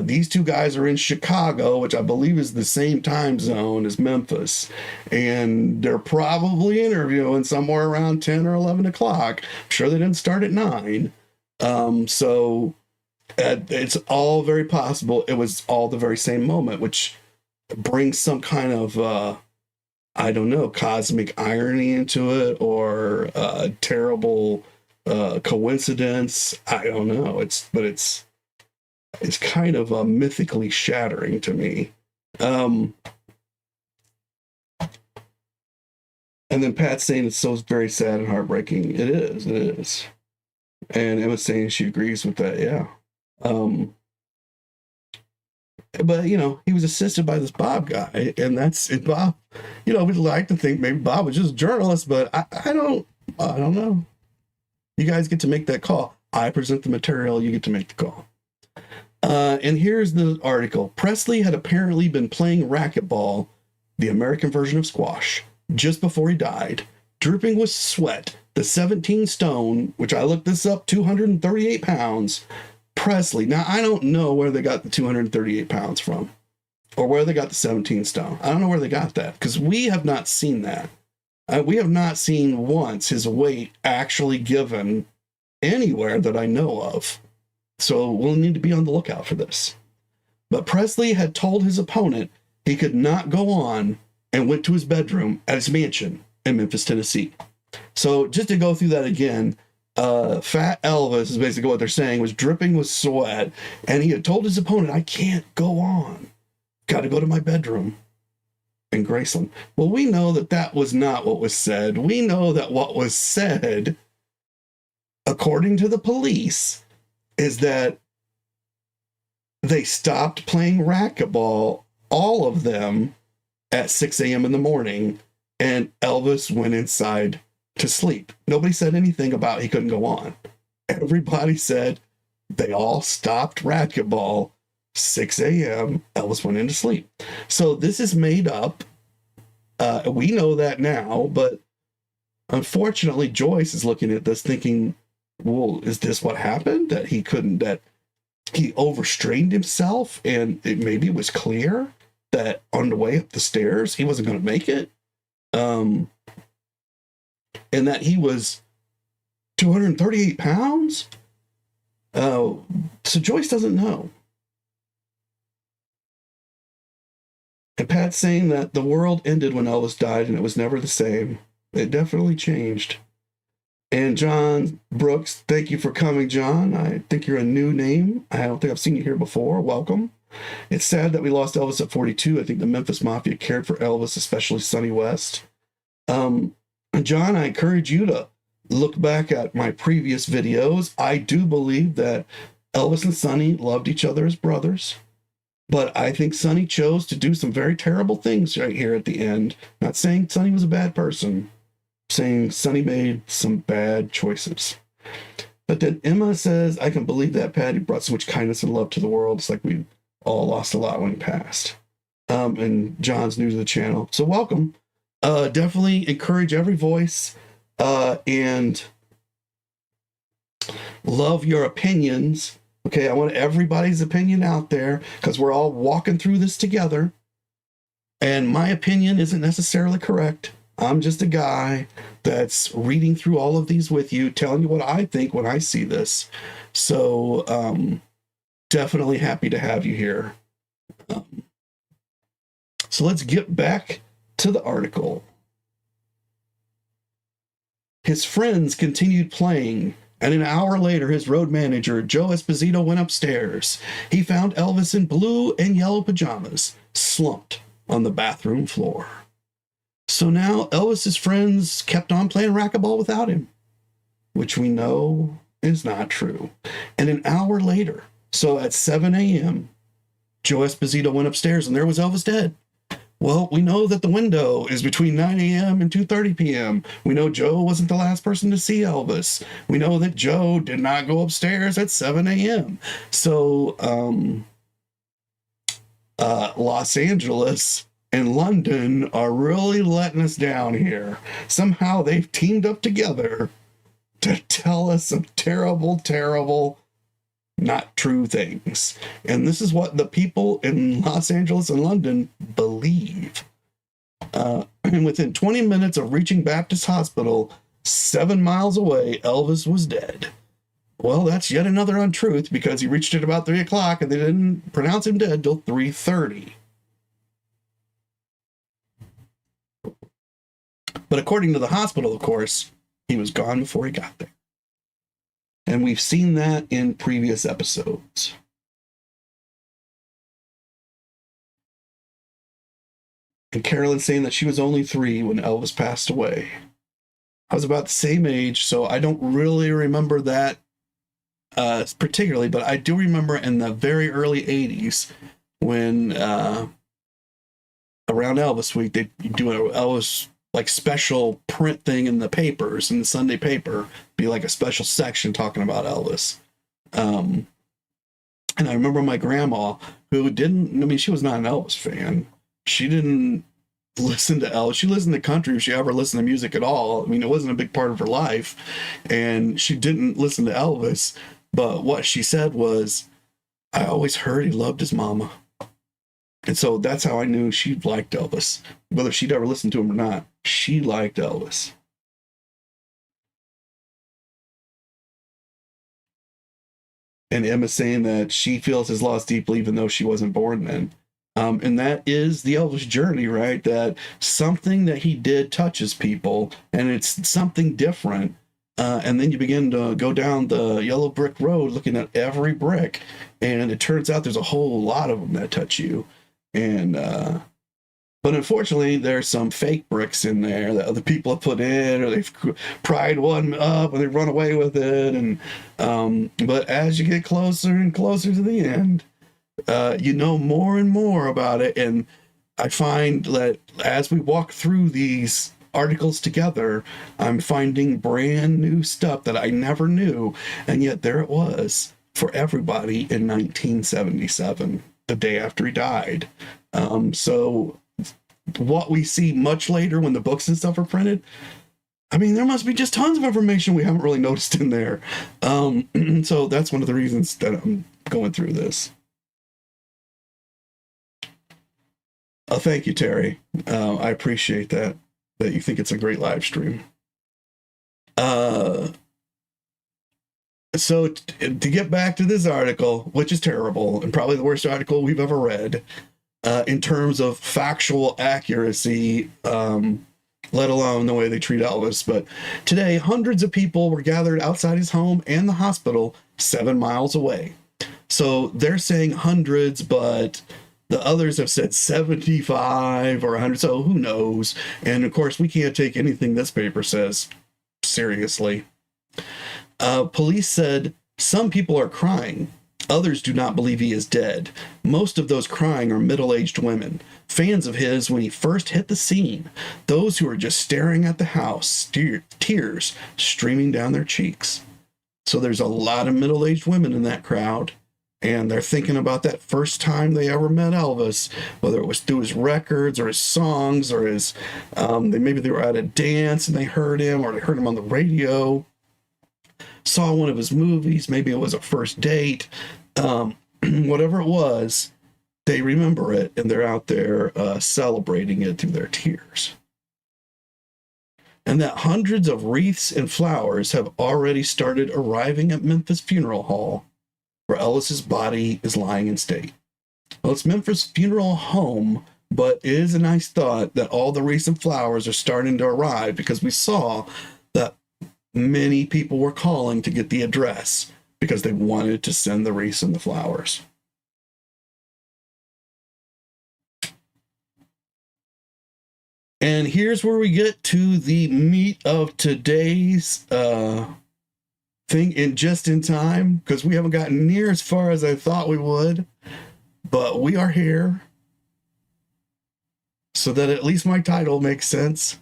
These two guys are in Chicago, which I believe is the same time zone as Memphis. And they're probably interviewing somewhere around 10 or 11 o'clock. I'm sure they didn't start at 9. So it's all very possible. It was all the very same moment, which brings some kind of, I don't know, cosmic irony into it, or terrible coincidence. I don't know. It's kind of mythically shattering to me. And then Pat's saying it's so very sad and heartbreaking. It is. And Emma's saying she agrees with that, yeah. But, he was assisted by this Bob guy, and Bob, we'd like to think maybe Bob was just a journalist, but I don't know. You guys get to make that call. I present the material, you get to make the call. And here's the article. Presley had apparently been playing racquetball, the American version of squash, just before he died, dripping with sweat. The 17 stone, which I looked this up, 238 pounds, Presley. Now, I don't know where they got the 238 pounds from, or where they got the 17 stone. I don't know where they got that, because we have not seen that. We have not seen once his weight actually given anywhere that I know of. So we'll need to be on the lookout for this. But Presley had told his opponent he could not go on, and went to his bedroom at his mansion in Memphis, Tennessee. So just to go through that again, Fat Elvis is basically what they're saying, was dripping with sweat, and he had told his opponent, I can't go on. Got to go to my bedroom in Graceland. Well, we know that that was not what was said. We know that what was said, according to the police, is that they stopped playing racquetball, all of them, at 6 a.m. in the morning, and Elvis went inside to sleep. Nobody said anything about he couldn't go on. Everybody said they all stopped racquetball, 6 a.m., Elvis went into sleep. So this is made up. We know that now, but unfortunately, Joyce is looking at this thinking, well, is this what happened? That he overstrained himself, and maybe it was clear that on the way up the stairs, he wasn't going to make it. And that he was 238 pounds. So Joyce doesn't know. And Pat's saying that the world ended when Elvis died, and it was never the same. It definitely changed. And John Brooks, thank you for coming, John. I think you're a new name. I don't think I've seen you here before. Welcome. It's sad that we lost Elvis at 42. I think the Memphis Mafia cared for Elvis, especially Sonny West. John, I encourage you to look back at my previous videos. I do believe that Elvis and Sonny loved each other as brothers, but I think Sonny chose to do some very terrible things right here at the end. Not saying Sonny was a bad person, saying Sonny made some bad choices. But then Emma says, I can believe that Patty brought so much kindness and love to the world. It's like we all lost a lot when he passed. And John's new to the channel, so welcome. Definitely encourage every voice and love your opinions. Okay, I want everybody's opinion out there because we're all walking through this together. And my opinion isn't necessarily correct. I'm just a guy that's reading through all of these with you, telling you what I think when I see this. So definitely happy to have you here. So let's get back to the article. His friends continued playing, and an hour later, his road manager, Joe Esposito, went upstairs. He found Elvis in blue and yellow pajamas, slumped on the bathroom floor. So now Elvis's friends kept on playing racquetball without him, which we know is not true. And an hour later, so at 7 a.m., Joe Esposito went upstairs and there was Elvis dead. Well, we know that the window is between 9 a.m. and 2:30 p.m. We know Joe wasn't the last person to see Elvis. We know that Joe did not go upstairs at 7 a.m. So, Los Angeles and London are really letting us down here. Somehow they've teamed up together to tell us some terrible, terrible, not true things. And this is what the people in Los Angeles and London believe. And within 20 minutes of reaching Baptist Hospital, 7 miles away, Elvis was dead. Well, that's yet another untruth because he reached it about 3 o'clock and they didn't pronounce him dead till 3:30. But according to the hospital, of course, he was gone before he got there. And we've seen that in previous episodes. And Carolyn's saying that she was only 3 when Elvis passed away. I was about the same age, so I don't really remember that particularly, but I do remember in the very early 80s when around Elvis Week, they do an Elvis like special print thing in the papers, in the Sunday paper, be like a special section talking about Elvis. And I remember my grandma, who she was not an Elvis fan. She didn't listen to Elvis. She listened to country if she ever listened to music at all. I mean, it wasn't a big part of her life. And she didn't listen to Elvis. But what she said was, I always heard he loved his mama. And so that's how I knew she liked Elvis. Whether she'd ever listened to him or not, she liked Elvis. And Emma's saying that she feels his loss deeply, even though she wasn't born then. And that is the Elvis journey, right? That something that he did touches people, and it's something different. And then you begin to go down the yellow brick road looking at every brick, and it turns out there's a whole lot of them that touch you. And but unfortunately, there's some fake bricks in there that other people have put in, or they've pried one up and they've run away with it. And but as you get closer and closer to the end, you know more and more about it. And I find that as we walk through these articles together, I'm finding brand new stuff that I never knew, and yet there it was for everybody in 1977, the day after he died. So what we see much later when the books and stuff are printed, I mean, there must be just tons of information we haven't really noticed in there. So that's one of the reasons that I'm going through this. Oh, thank you, Terry. I appreciate that you think it's a great live stream. So to get back to this article, which is terrible and probably the worst article we've ever read in terms of factual accuracy, let alone the way they treat Elvis. But today, hundreds of people were gathered outside his home and the hospital 7 miles away. So they're saying hundreds, but the others have said 75 or 100, so who knows? And of course, we can't take anything this paper says seriously. Police said some people are crying. Others do not believe he is dead. Most of those crying are middle-aged women, fans of his when he first hit the scene. Those who are just staring at the house, tears streaming down their cheeks. So there's a lot of middle-aged women in that crowd. And they're thinking about that first time they ever met Elvis, whether it was through his records or his songs or his, maybe they were at a dance and they heard him, or they heard him on the radio. saw one of his movies. Maybe it was a first date. Whatever it was, they remember it, and they're out there celebrating it through their tears. And that hundreds of wreaths and flowers have already started arriving at Memphis Funeral Hall, where Elvis's body is lying in state. Well, it's Memphis Funeral Home, but it is a nice thought that all the wreaths and flowers are starting to arrive, because we saw that many people were calling to get the address because they wanted to send the wreaths and the flowers. And here's where we get to the meat of today's thing, in just in time, because we haven't gotten near as far as I thought we would, but we are here, so that at least my title makes sense.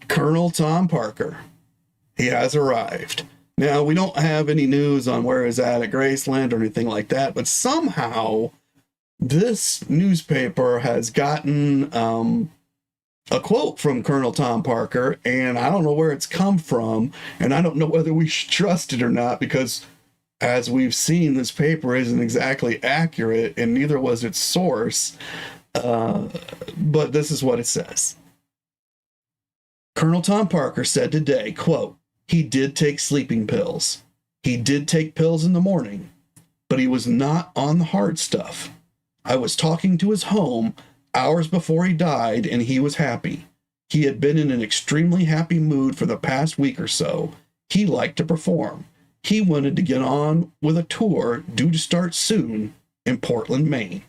Colonel Tom Parker. He has arrived. Now, we don't have any news on where he's at Graceland or anything like that, but somehow this newspaper has gotten a quote from Colonel Tom Parker, and I don't know where it's come from, and I don't know whether we should trust it or not, because as we've seen, this paper isn't exactly accurate, and neither was its source, but this is what it says. Colonel Tom Parker said today, quote, "He did take sleeping pills. He did take pills in the morning, but he was not on the hard stuff. I was talking to his home hours before he died, and he was happy. He had been in an extremely happy mood for the past week or so. He liked to perform. He wanted to get on with a tour due to start soon in Portland, Maine."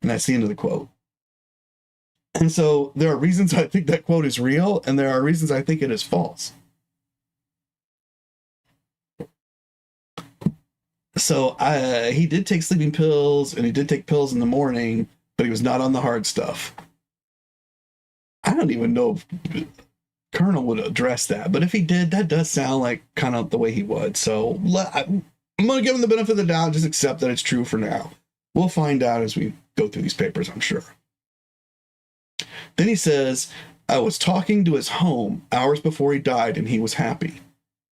And that's the end of the quote. And so there are reasons I think that quote is real, and there are reasons I think it is false. So he did take sleeping pills, and he did take pills in the morning, but he was not on the hard stuff. I don't even know if Colonel would address that, but if he did, that does sound like kind of the way he would. So I'm going to give him the benefit of the doubt, just accept that it's true for now. We'll find out as we go through these papers, I'm sure. Then he says, "I was talking to his home hours before he died, and he was happy."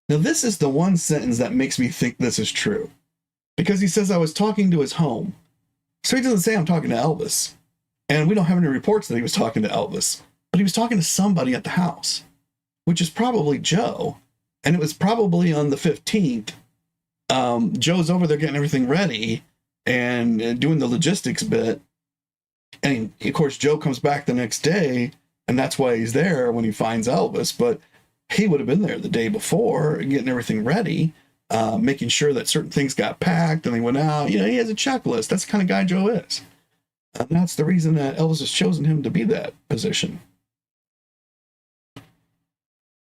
Now, this is the one sentence that makes me think this is true, because he says, "I was talking to his home." So he doesn't say, "I'm talking to Elvis." And we don't have any reports that he was talking to Elvis, but he was talking to somebody at the house, which is probably Joe. And it was probably on the 15th. Joe's over there getting everything ready and doing the logistics bit. And of course, Joe comes back the next day, and that's why he's there when he finds Elvis. But he would have been there the day before, getting everything ready, making sure that certain things got packed, and they went out. You know, he has a checklist. That's the kind of guy Joe is. And that's the reason that Elvis has chosen him to be that position.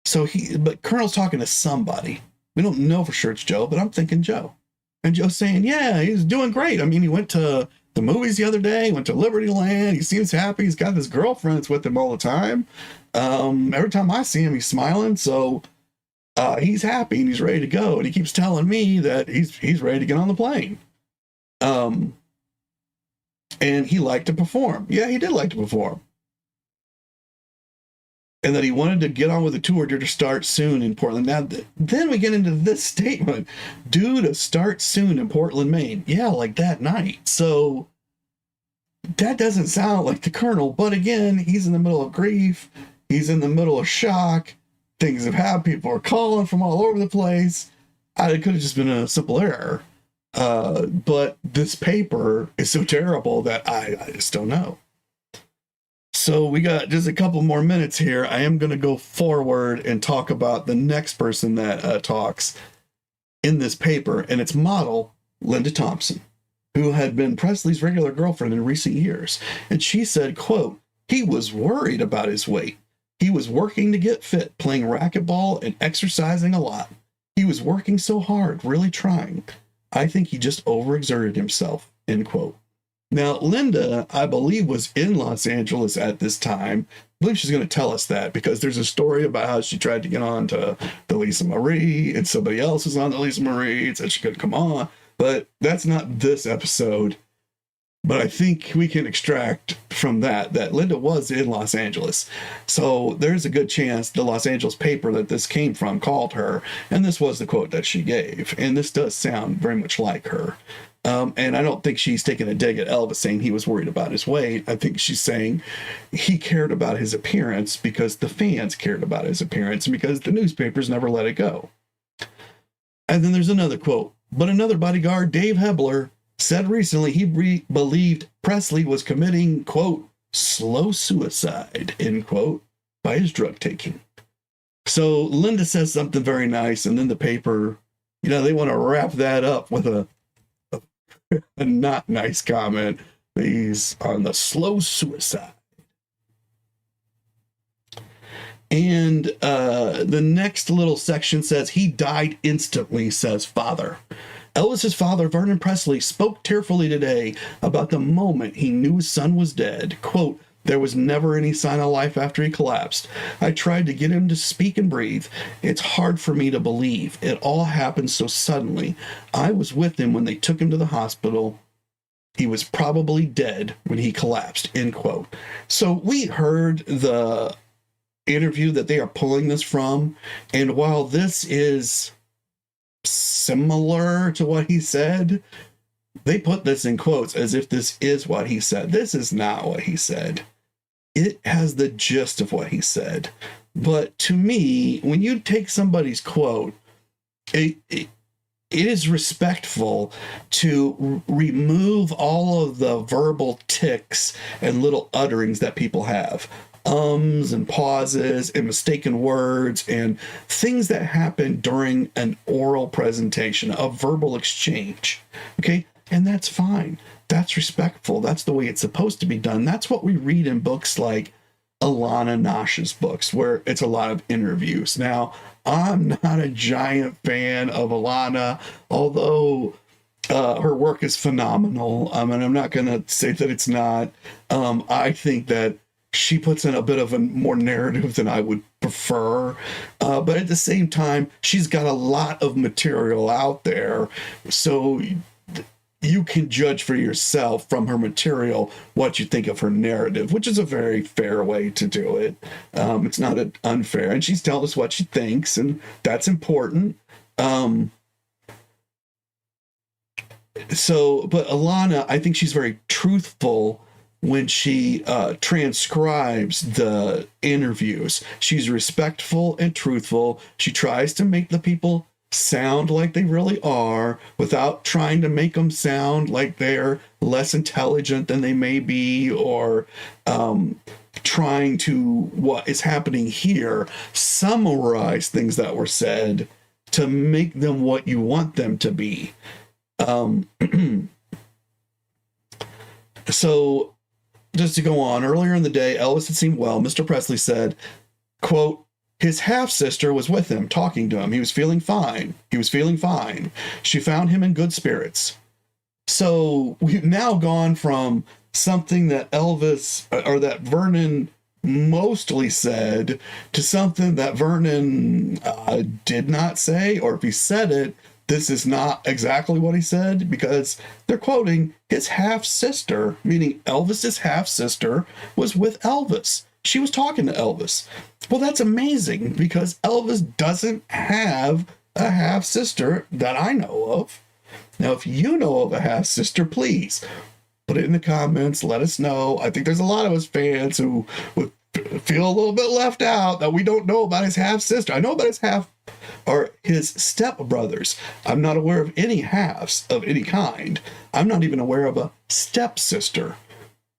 So but Colonel's talking to somebody. We don't know for sure it's Joe, but I'm thinking Joe. And Joe's saying, yeah, he's doing great. I mean, he went to the movies the other day, he went to Liberty Land. He seems happy. He's got his girlfriends with him all the time. Every time I see him, he's smiling. So he's happy and he's ready to go. And he keeps telling me that he's ready to get on the plane. And he liked to perform. Yeah, he did like to perform. And that he wanted to get on with the tour due to start soon in Portland. Now, then we get into this statement, due to start soon in Portland, Maine. Yeah, like that night. So that doesn't sound like the Colonel. But again, he's in the middle of grief. He's in the middle of shock. Things have happened. People are calling from all over the place. It could have just been a simple error. But this paper is so terrible that I just don't know. So we got just a couple more minutes here. I am going to go forward and talk about the next person that talks in this paper, and it's model Linda Thompson, who had been Presley's regular girlfriend in recent years. And she said, quote, "He was worried about his weight. He was working to get fit, playing racquetball and exercising a lot. He was working so hard, really trying. I think he just overexerted himself," end quote. Now, Linda, I believe, was in Los Angeles at this time. I believe she's going to tell us that, because there's a story about how she tried to get on to the Lisa Marie, and somebody else was on the Lisa Marie and said she couldn't come on. But that's not this episode. But I think we can extract from that Linda was in Los Angeles. So there's a good chance the Los Angeles paper that this came from called her, and this was the quote that she gave. And this does sound very much like her. And I don't think she's taking a dig at Elvis saying he was worried about his weight. I think she's saying he cared about his appearance because the fans cared about his appearance and because the newspapers never let it go. And then there's another quote. But another bodyguard, Dave Hebler, said recently he believed Presley was committing, quote, slow suicide, end quote, by his drug taking. So Linda says something very nice, and then the paper, they want to wrap that up with a not nice comment. He's on the slow suicide. And the next little section says, he died instantly, says father. Elvis's father, Vernon Presley, spoke tearfully today about the moment he knew his son was dead. Quote, there was never any sign of life after he collapsed. I tried to get him to speak and breathe. It's hard for me to believe. It all happened so suddenly. I was with him when they took him to the hospital. He was probably dead when he collapsed, end quote. So we heard the interview that they are pulling this from, and while this is similar to what he said, they put this in quotes as if this is what he said. This is not what he said. It has the gist of what he said. But to me, when you take somebody's quote, it is respectful to remove all of the verbal tics and little utterings that people have. Ums and pauses and mistaken words and things that happen during an oral presentation, a verbal exchange. Okay? And that's fine. That's respectful. That's the way it's supposed to be done. That's what we read in books like Alana Nash's books, where it's a lot of interviews. Now, I'm not a giant fan of Alana, although her work is phenomenal. And I'm not going to say that it's not. I think that she puts in a bit of a more narrative than I would prefer. But at the same time, she's got a lot of material out there. So you can judge for yourself from her material what you think of her narrative, which is a very fair way to do it. It's not unfair. And she's telling us what she thinks, and that's important. But Alana, I think she's very truthful when she transcribes the interviews. She's respectful and truthful. She tries to make the people sound like they really are without trying to make them sound like they're less intelligent than they may be, or trying to, what is happening here, summarize things that were said to make them what you want them to be. So just to go on, earlier in the day, Elvis had seemed well. Mr. Presley said, quote, his half-sister was with him, talking to him. He was feeling fine. She found him in good spirits. So we've now gone from something that Elvis, or that Vernon mostly said, to something that Vernon did not say, or if he said it, this is not exactly what he said, because they're quoting his half-sister, meaning Elvis's half-sister was with Elvis. She was talking to Elvis. Well, that's amazing, because Elvis doesn't have a half-sister that I know of. Now, if you know of a half-sister, please put it in the comments. Let us know. I think there's a lot of us fans who would feel a little bit left out that we don't know about his half-sister. I know about his stepbrothers. I'm not aware of any halves of any kind. I'm not even aware of a stepsister.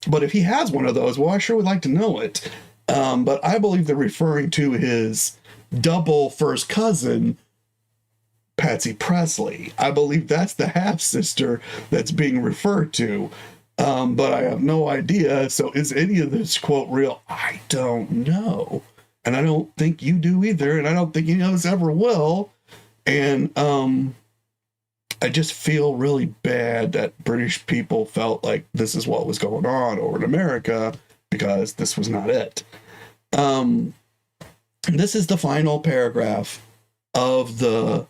But if he has one of those, well, I sure would like to know it. But I believe they're referring to his double first cousin, Patsy Presley. I believe that's the half-sister that's being referred to. But I have no idea. So is any of this quote real? I don't know. And I don't think you do either. And I don't think any of us ever will. And I just feel really bad that British people felt like this is what was going on over in America, because this was not it. This is the final paragraph of the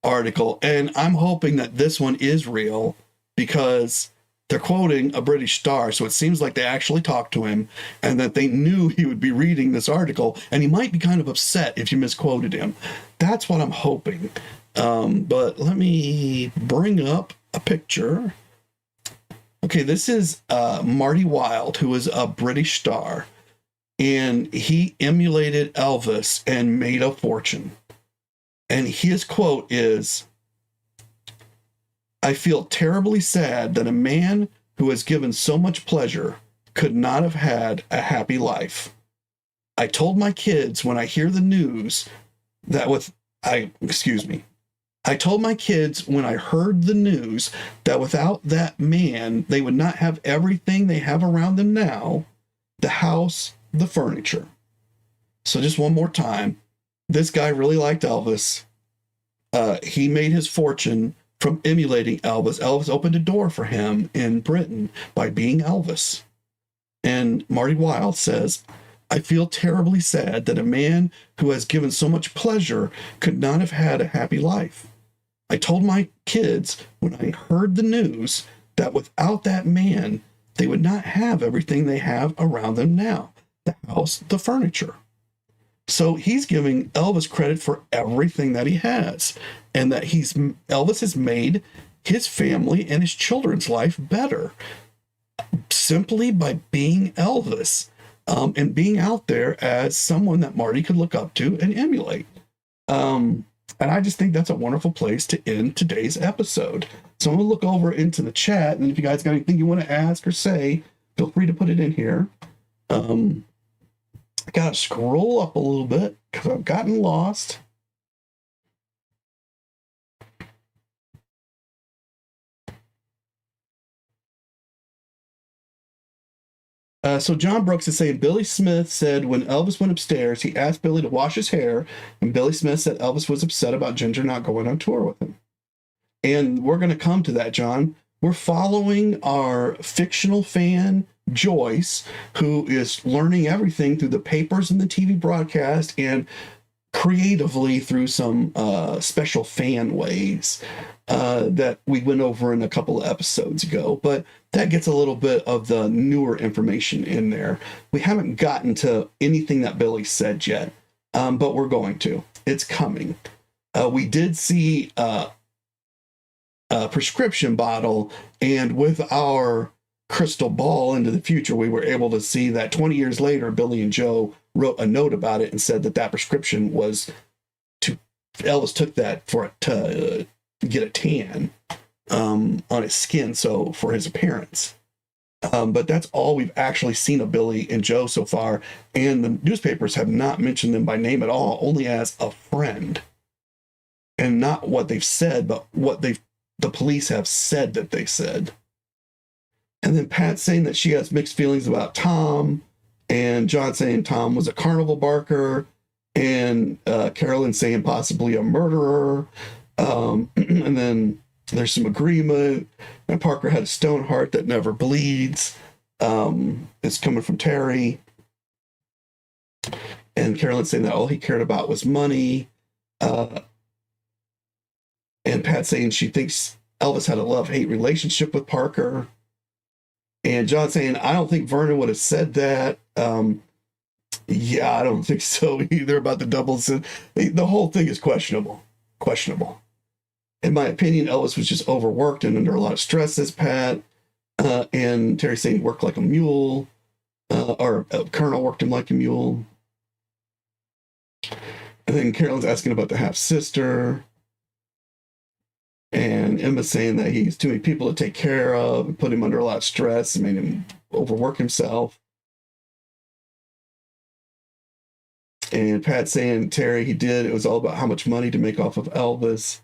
article, and I'm hoping that this one is real, because they're quoting a British star, so it seems like they actually talked to him and that they knew he would be reading this article, and he might be kind of upset if you misquoted him. That's what I'm hoping. But let me bring up a picture. Okay, this is Marty Wilde, who is a British star, and he emulated Elvis and made a fortune. And his quote is, "I feel terribly sad that a man who has given so much pleasure could not have had a happy life. I told my kids when I hear the news that I told my kids when I heard the news that without that man, they would not have everything they have around them now, the house, the furniture." So just one more time, this guy really liked Elvis. He made his fortune from emulating Elvis. Elvis opened a door for him in Britain by being Elvis. And Marty Wilde says, "I feel terribly sad that a man who has given so much pleasure could not have had a happy life. I told my kids when I heard the news that without that man, they would not have everything they have around them now, the house, the furniture." So he's giving Elvis credit for everything that he has, and that Elvis has made his family and his children's life better simply by being Elvis, and being out there as someone that Marty could look up to and emulate. And I just think that's a wonderful place to end today's episode. So I'm going to look over into the chat, and if you guys got anything you want to ask or say, feel free to put it in here. I got to scroll up a little bit because I've gotten lost. So John Brooks is saying, Billy Smith said when Elvis went upstairs, he asked Billy to wash his hair, and Billy Smith said Elvis was upset about Ginger not going on tour with him. And we're going to come to that, John. We're following our fictional fan, Joyce, who is learning everything through the papers and the TV broadcast and creatively through some special fan ways that we went over in a couple of episodes ago. But that gets a little bit of the newer information in there. We haven't gotten to anything that Billy said yet, but we're going to. It's coming. We did see a prescription bottle, and with our crystal ball into the future, we were able to see that 20 years later, Billy and Joe wrote a note about it and said that that prescription was Elvis took that to get a tan on his skin, so for his appearance. But that's all we've actually seen of Billy and Joe so far, and the newspapers have not mentioned them by name at all, only as a friend, and not what they've said, but what the police have said that they said. And then Pat saying that she has mixed feelings about Tom, and John saying Tom was a carnival barker, and Carolyn saying possibly a murderer. And then there's some agreement, and Parker had a stone heart that never bleeds. It's coming from Terry. And Carolyn saying that all he cared about was money. And Pat saying she thinks Elvis had a love-hate relationship with Parker. And John saying, I don't think Vernon would have said that. Yeah, I don't think so either about the double sin. The whole thing is questionable. In my opinion, Elvis was just overworked and under a lot of stress, says Pat. And Terry saying worked like a mule. Or Colonel worked him like a mule. And then Carolyn's asking about the half-sister. And Emma's saying that he's too many people to take care of and put him under a lot of stress and made him overwork himself. And Pat saying, Terry, he did. It was all about how much money to make off of Elvis.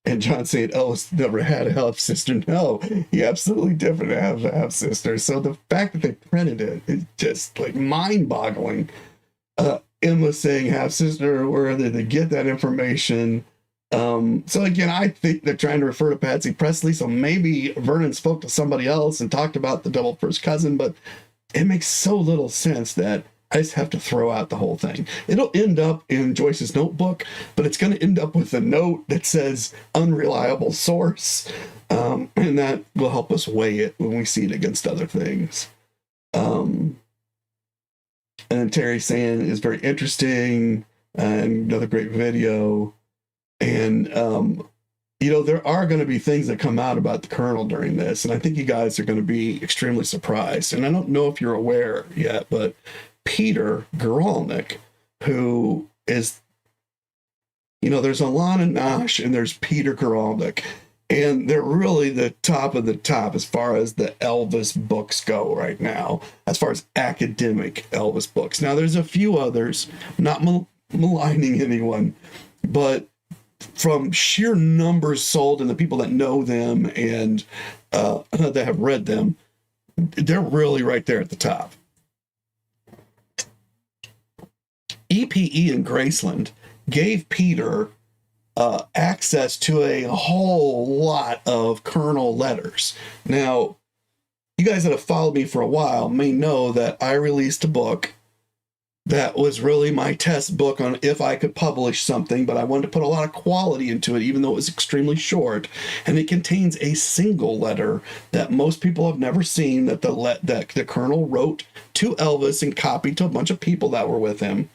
And John saying, Elvis never had a half-sister. No, he absolutely didn't have a half-sister. So the fact that they printed it is just like mind-boggling. Emma saying half-sister, where did they get that information? So again, I think they're trying to refer to Patsy Presley, so maybe Vernon spoke to somebody else and talked about the double first cousin, but it makes so little sense that I just have to throw out the whole thing. It'll end up in Joyce's notebook, but it's going to end up with a note that says unreliable source. And that will help us weigh it when we see it against other things. And then Terry saying is very interesting, and another great video. And, you know, there are going to be things that come out about the Colonel during this, and I think you guys are going to be extremely surprised. And I don't know if you're aware yet, but Peter Guralnick, who is, you know, there's Alana Nash and there's Peter Guralnick, and they're really the top of the top as far as the Elvis books go right now, as far as academic Elvis books. Now, there's a few others, not maligning anyone, but from sheer numbers sold and the people that know them and that have read them, they're really right there at the top. EPE in Graceland gave Peter access to a whole lot of Colonel letters. Now, you guys that have followed me for a while may know that I released a book that was really my test book on if I could publish something, but I wanted to put a lot of quality into it, even though it was extremely short. And it contains a single letter that most people have never seen, that the Colonel wrote to Elvis and copied to a bunch of people that were with him.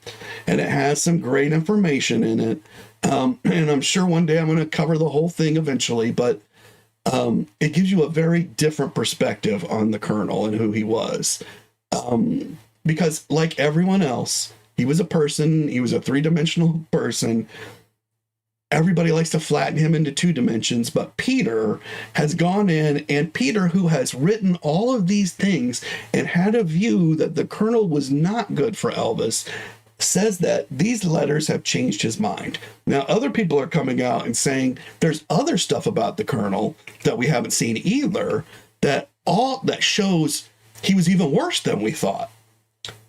And it has some great information in it. And I'm sure one day I'm going to cover the whole thing eventually, but it gives you a very different perspective on the Colonel and who he was. Because like everyone else, he was a person, he was a three-dimensional person. Everybody likes to flatten him into two dimensions, but Peter has gone in, and Peter, who has written all of these things and had a view that the Colonel was not good for Elvis, says that these letters have changed his mind. Now, other people are coming out and saying there's other stuff about the Colonel that we haven't seen either, that shows he was even worse than we thought.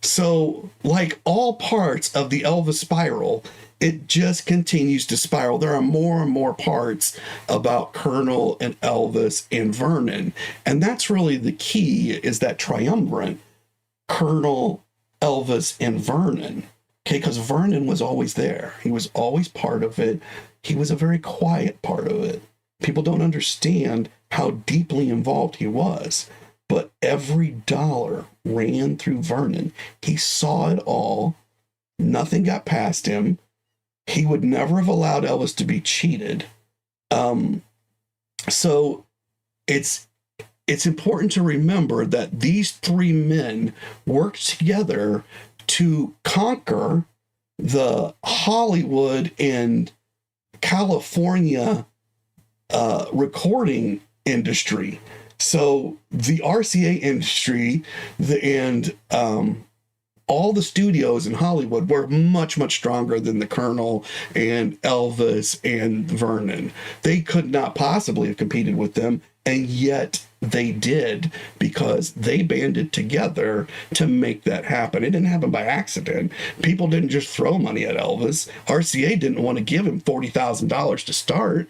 So, like all parts of the Elvis spiral, it just continues to spiral. There are more and more parts about Colonel and Elvis and Vernon. And that's really the key, is that triumvirate, Colonel, Elvis, and Vernon. Okay, because Vernon was always there. He was always part of it. He was a very quiet part of it. People don't understand how deeply involved he was. But every dollar ran through Vernon. He saw it all. Nothing got past him. He would never have allowed Elvis to be cheated. So it's important to remember that these three men worked together to conquer the Hollywood and California recording industry. So the RCA industry and all the studios in Hollywood were much, much stronger than the Colonel and Elvis and Vernon. They could not possibly have competed with them, and yet they did, because they banded together to make that happen. It didn't happen by accident. People didn't just throw money at Elvis. RCA didn't want to give him $40,000 to start,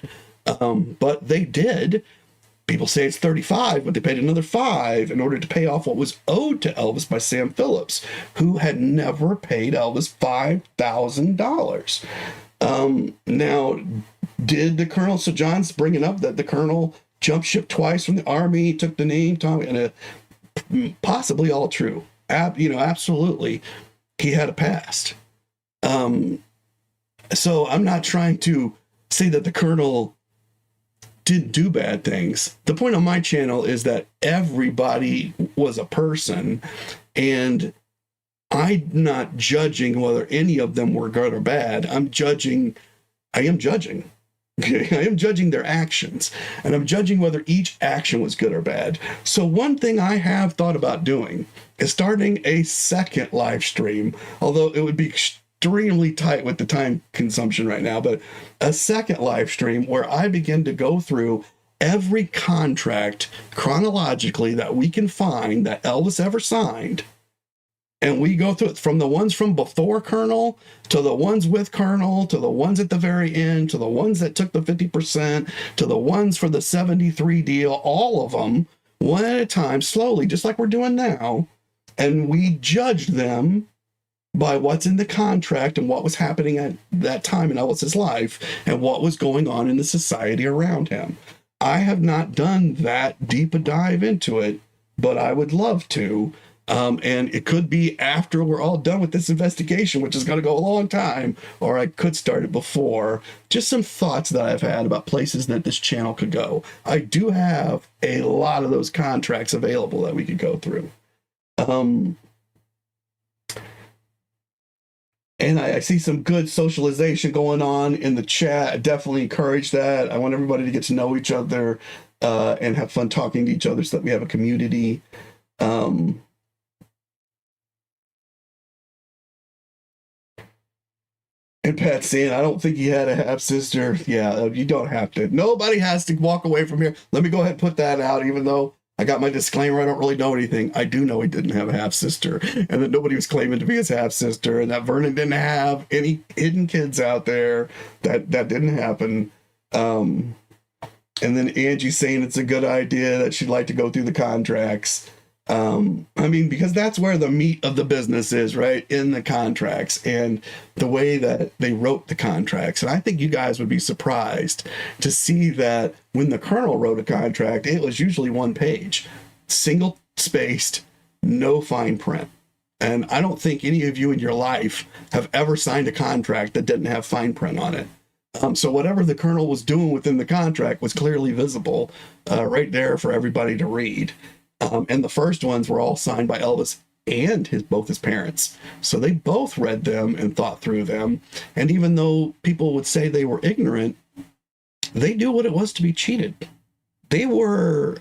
but they did. People say it's 35, but they paid another $5 in order to pay off what was owed to Elvis by Sam Phillips, who had never paid Elvis $5,000. Now, did the Colonel, so John's bringing up that the Colonel jumped ship twice from the Army, took the name, and possibly all true. Absolutely, he had a past. So I'm not trying to say that the Colonel didn't do bad things. The point on my channel is that everybody was a person, and I'm not judging whether any of them were good or bad. I am judging. Okay? I am judging their actions, and I'm judging whether each action was good or bad. So one thing I have thought about doing is starting a second live stream, although it would be extremely tight with the time consumption right now, but a second live stream where I begin to go through every contract chronologically that we can find that Elvis ever signed. And we go through it from the ones from before Colonel to the ones with Colonel to the ones at the very end to the ones that took the 50% to the ones for the 73 deal, all of them, one at a time, slowly, just like we're doing now. And we judge them by what's in the contract and what was happening at that time in Elvis's life and what was going on in the society around him. I have not done that deep a dive into it, but I would love to. And it could be after we're all done with this investigation, which is going to go a long time, or I could start it before. Just some thoughts that I've had about places that this channel could go. I do have a lot of those contracts available that we could go through. And I see some good socialization going on in the chat. I definitely encourage that. I want everybody to get to know each other and have fun talking to each other so that we have a community. And Pat's saying, I don't think he had a half-sister. Yeah, you don't have to. Nobody has to walk away from here. Let me go ahead and put that out, even though I got my disclaimer. I don't really know anything. I do know he didn't have a half-sister, and that nobody was claiming to be his half-sister, and that Vernon didn't have any hidden kids out there. That didn't happen. And then Angie saying it's a good idea that she'd like to go through the contracts. I mean, because that's where the meat of the business is, right? In the contracts and the way that they wrote the contracts. And I think you guys would be surprised to see that when the colonel wrote a contract, it was usually one page, single spaced, no fine print. And I don't think any of you in your life have ever signed a contract that didn't have fine print on it. So whatever the colonel was doing within the contract was clearly visible right there for everybody to read. And the first ones were all signed by Elvis and both his parents. So they both read them and thought through them. And even though people would say they were ignorant, they knew what it was to be cheated. They were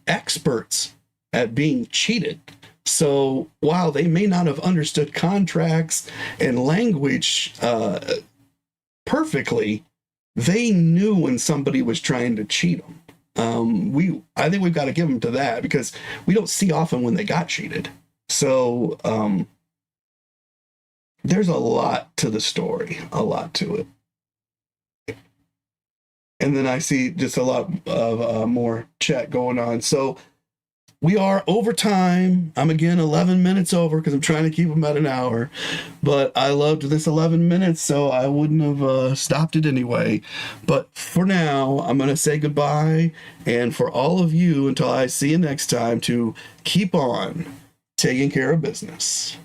experts at being cheated. So while they may not have understood contracts and language perfectly, they knew when somebody was trying to cheat them. I think we've got to give them to that because we don't see often when they got cheated. So there's a lot to the story, a lot to it. And then I see just a lot of more chat going on. So we are over time. I'm again 11 minutes over because I'm trying to keep them at an hour. But I loved this 11 minutes, so I wouldn't have stopped it anyway. But for now, I'm going to say goodbye. And for all of you, until I see you next time, to keep on taking care of business.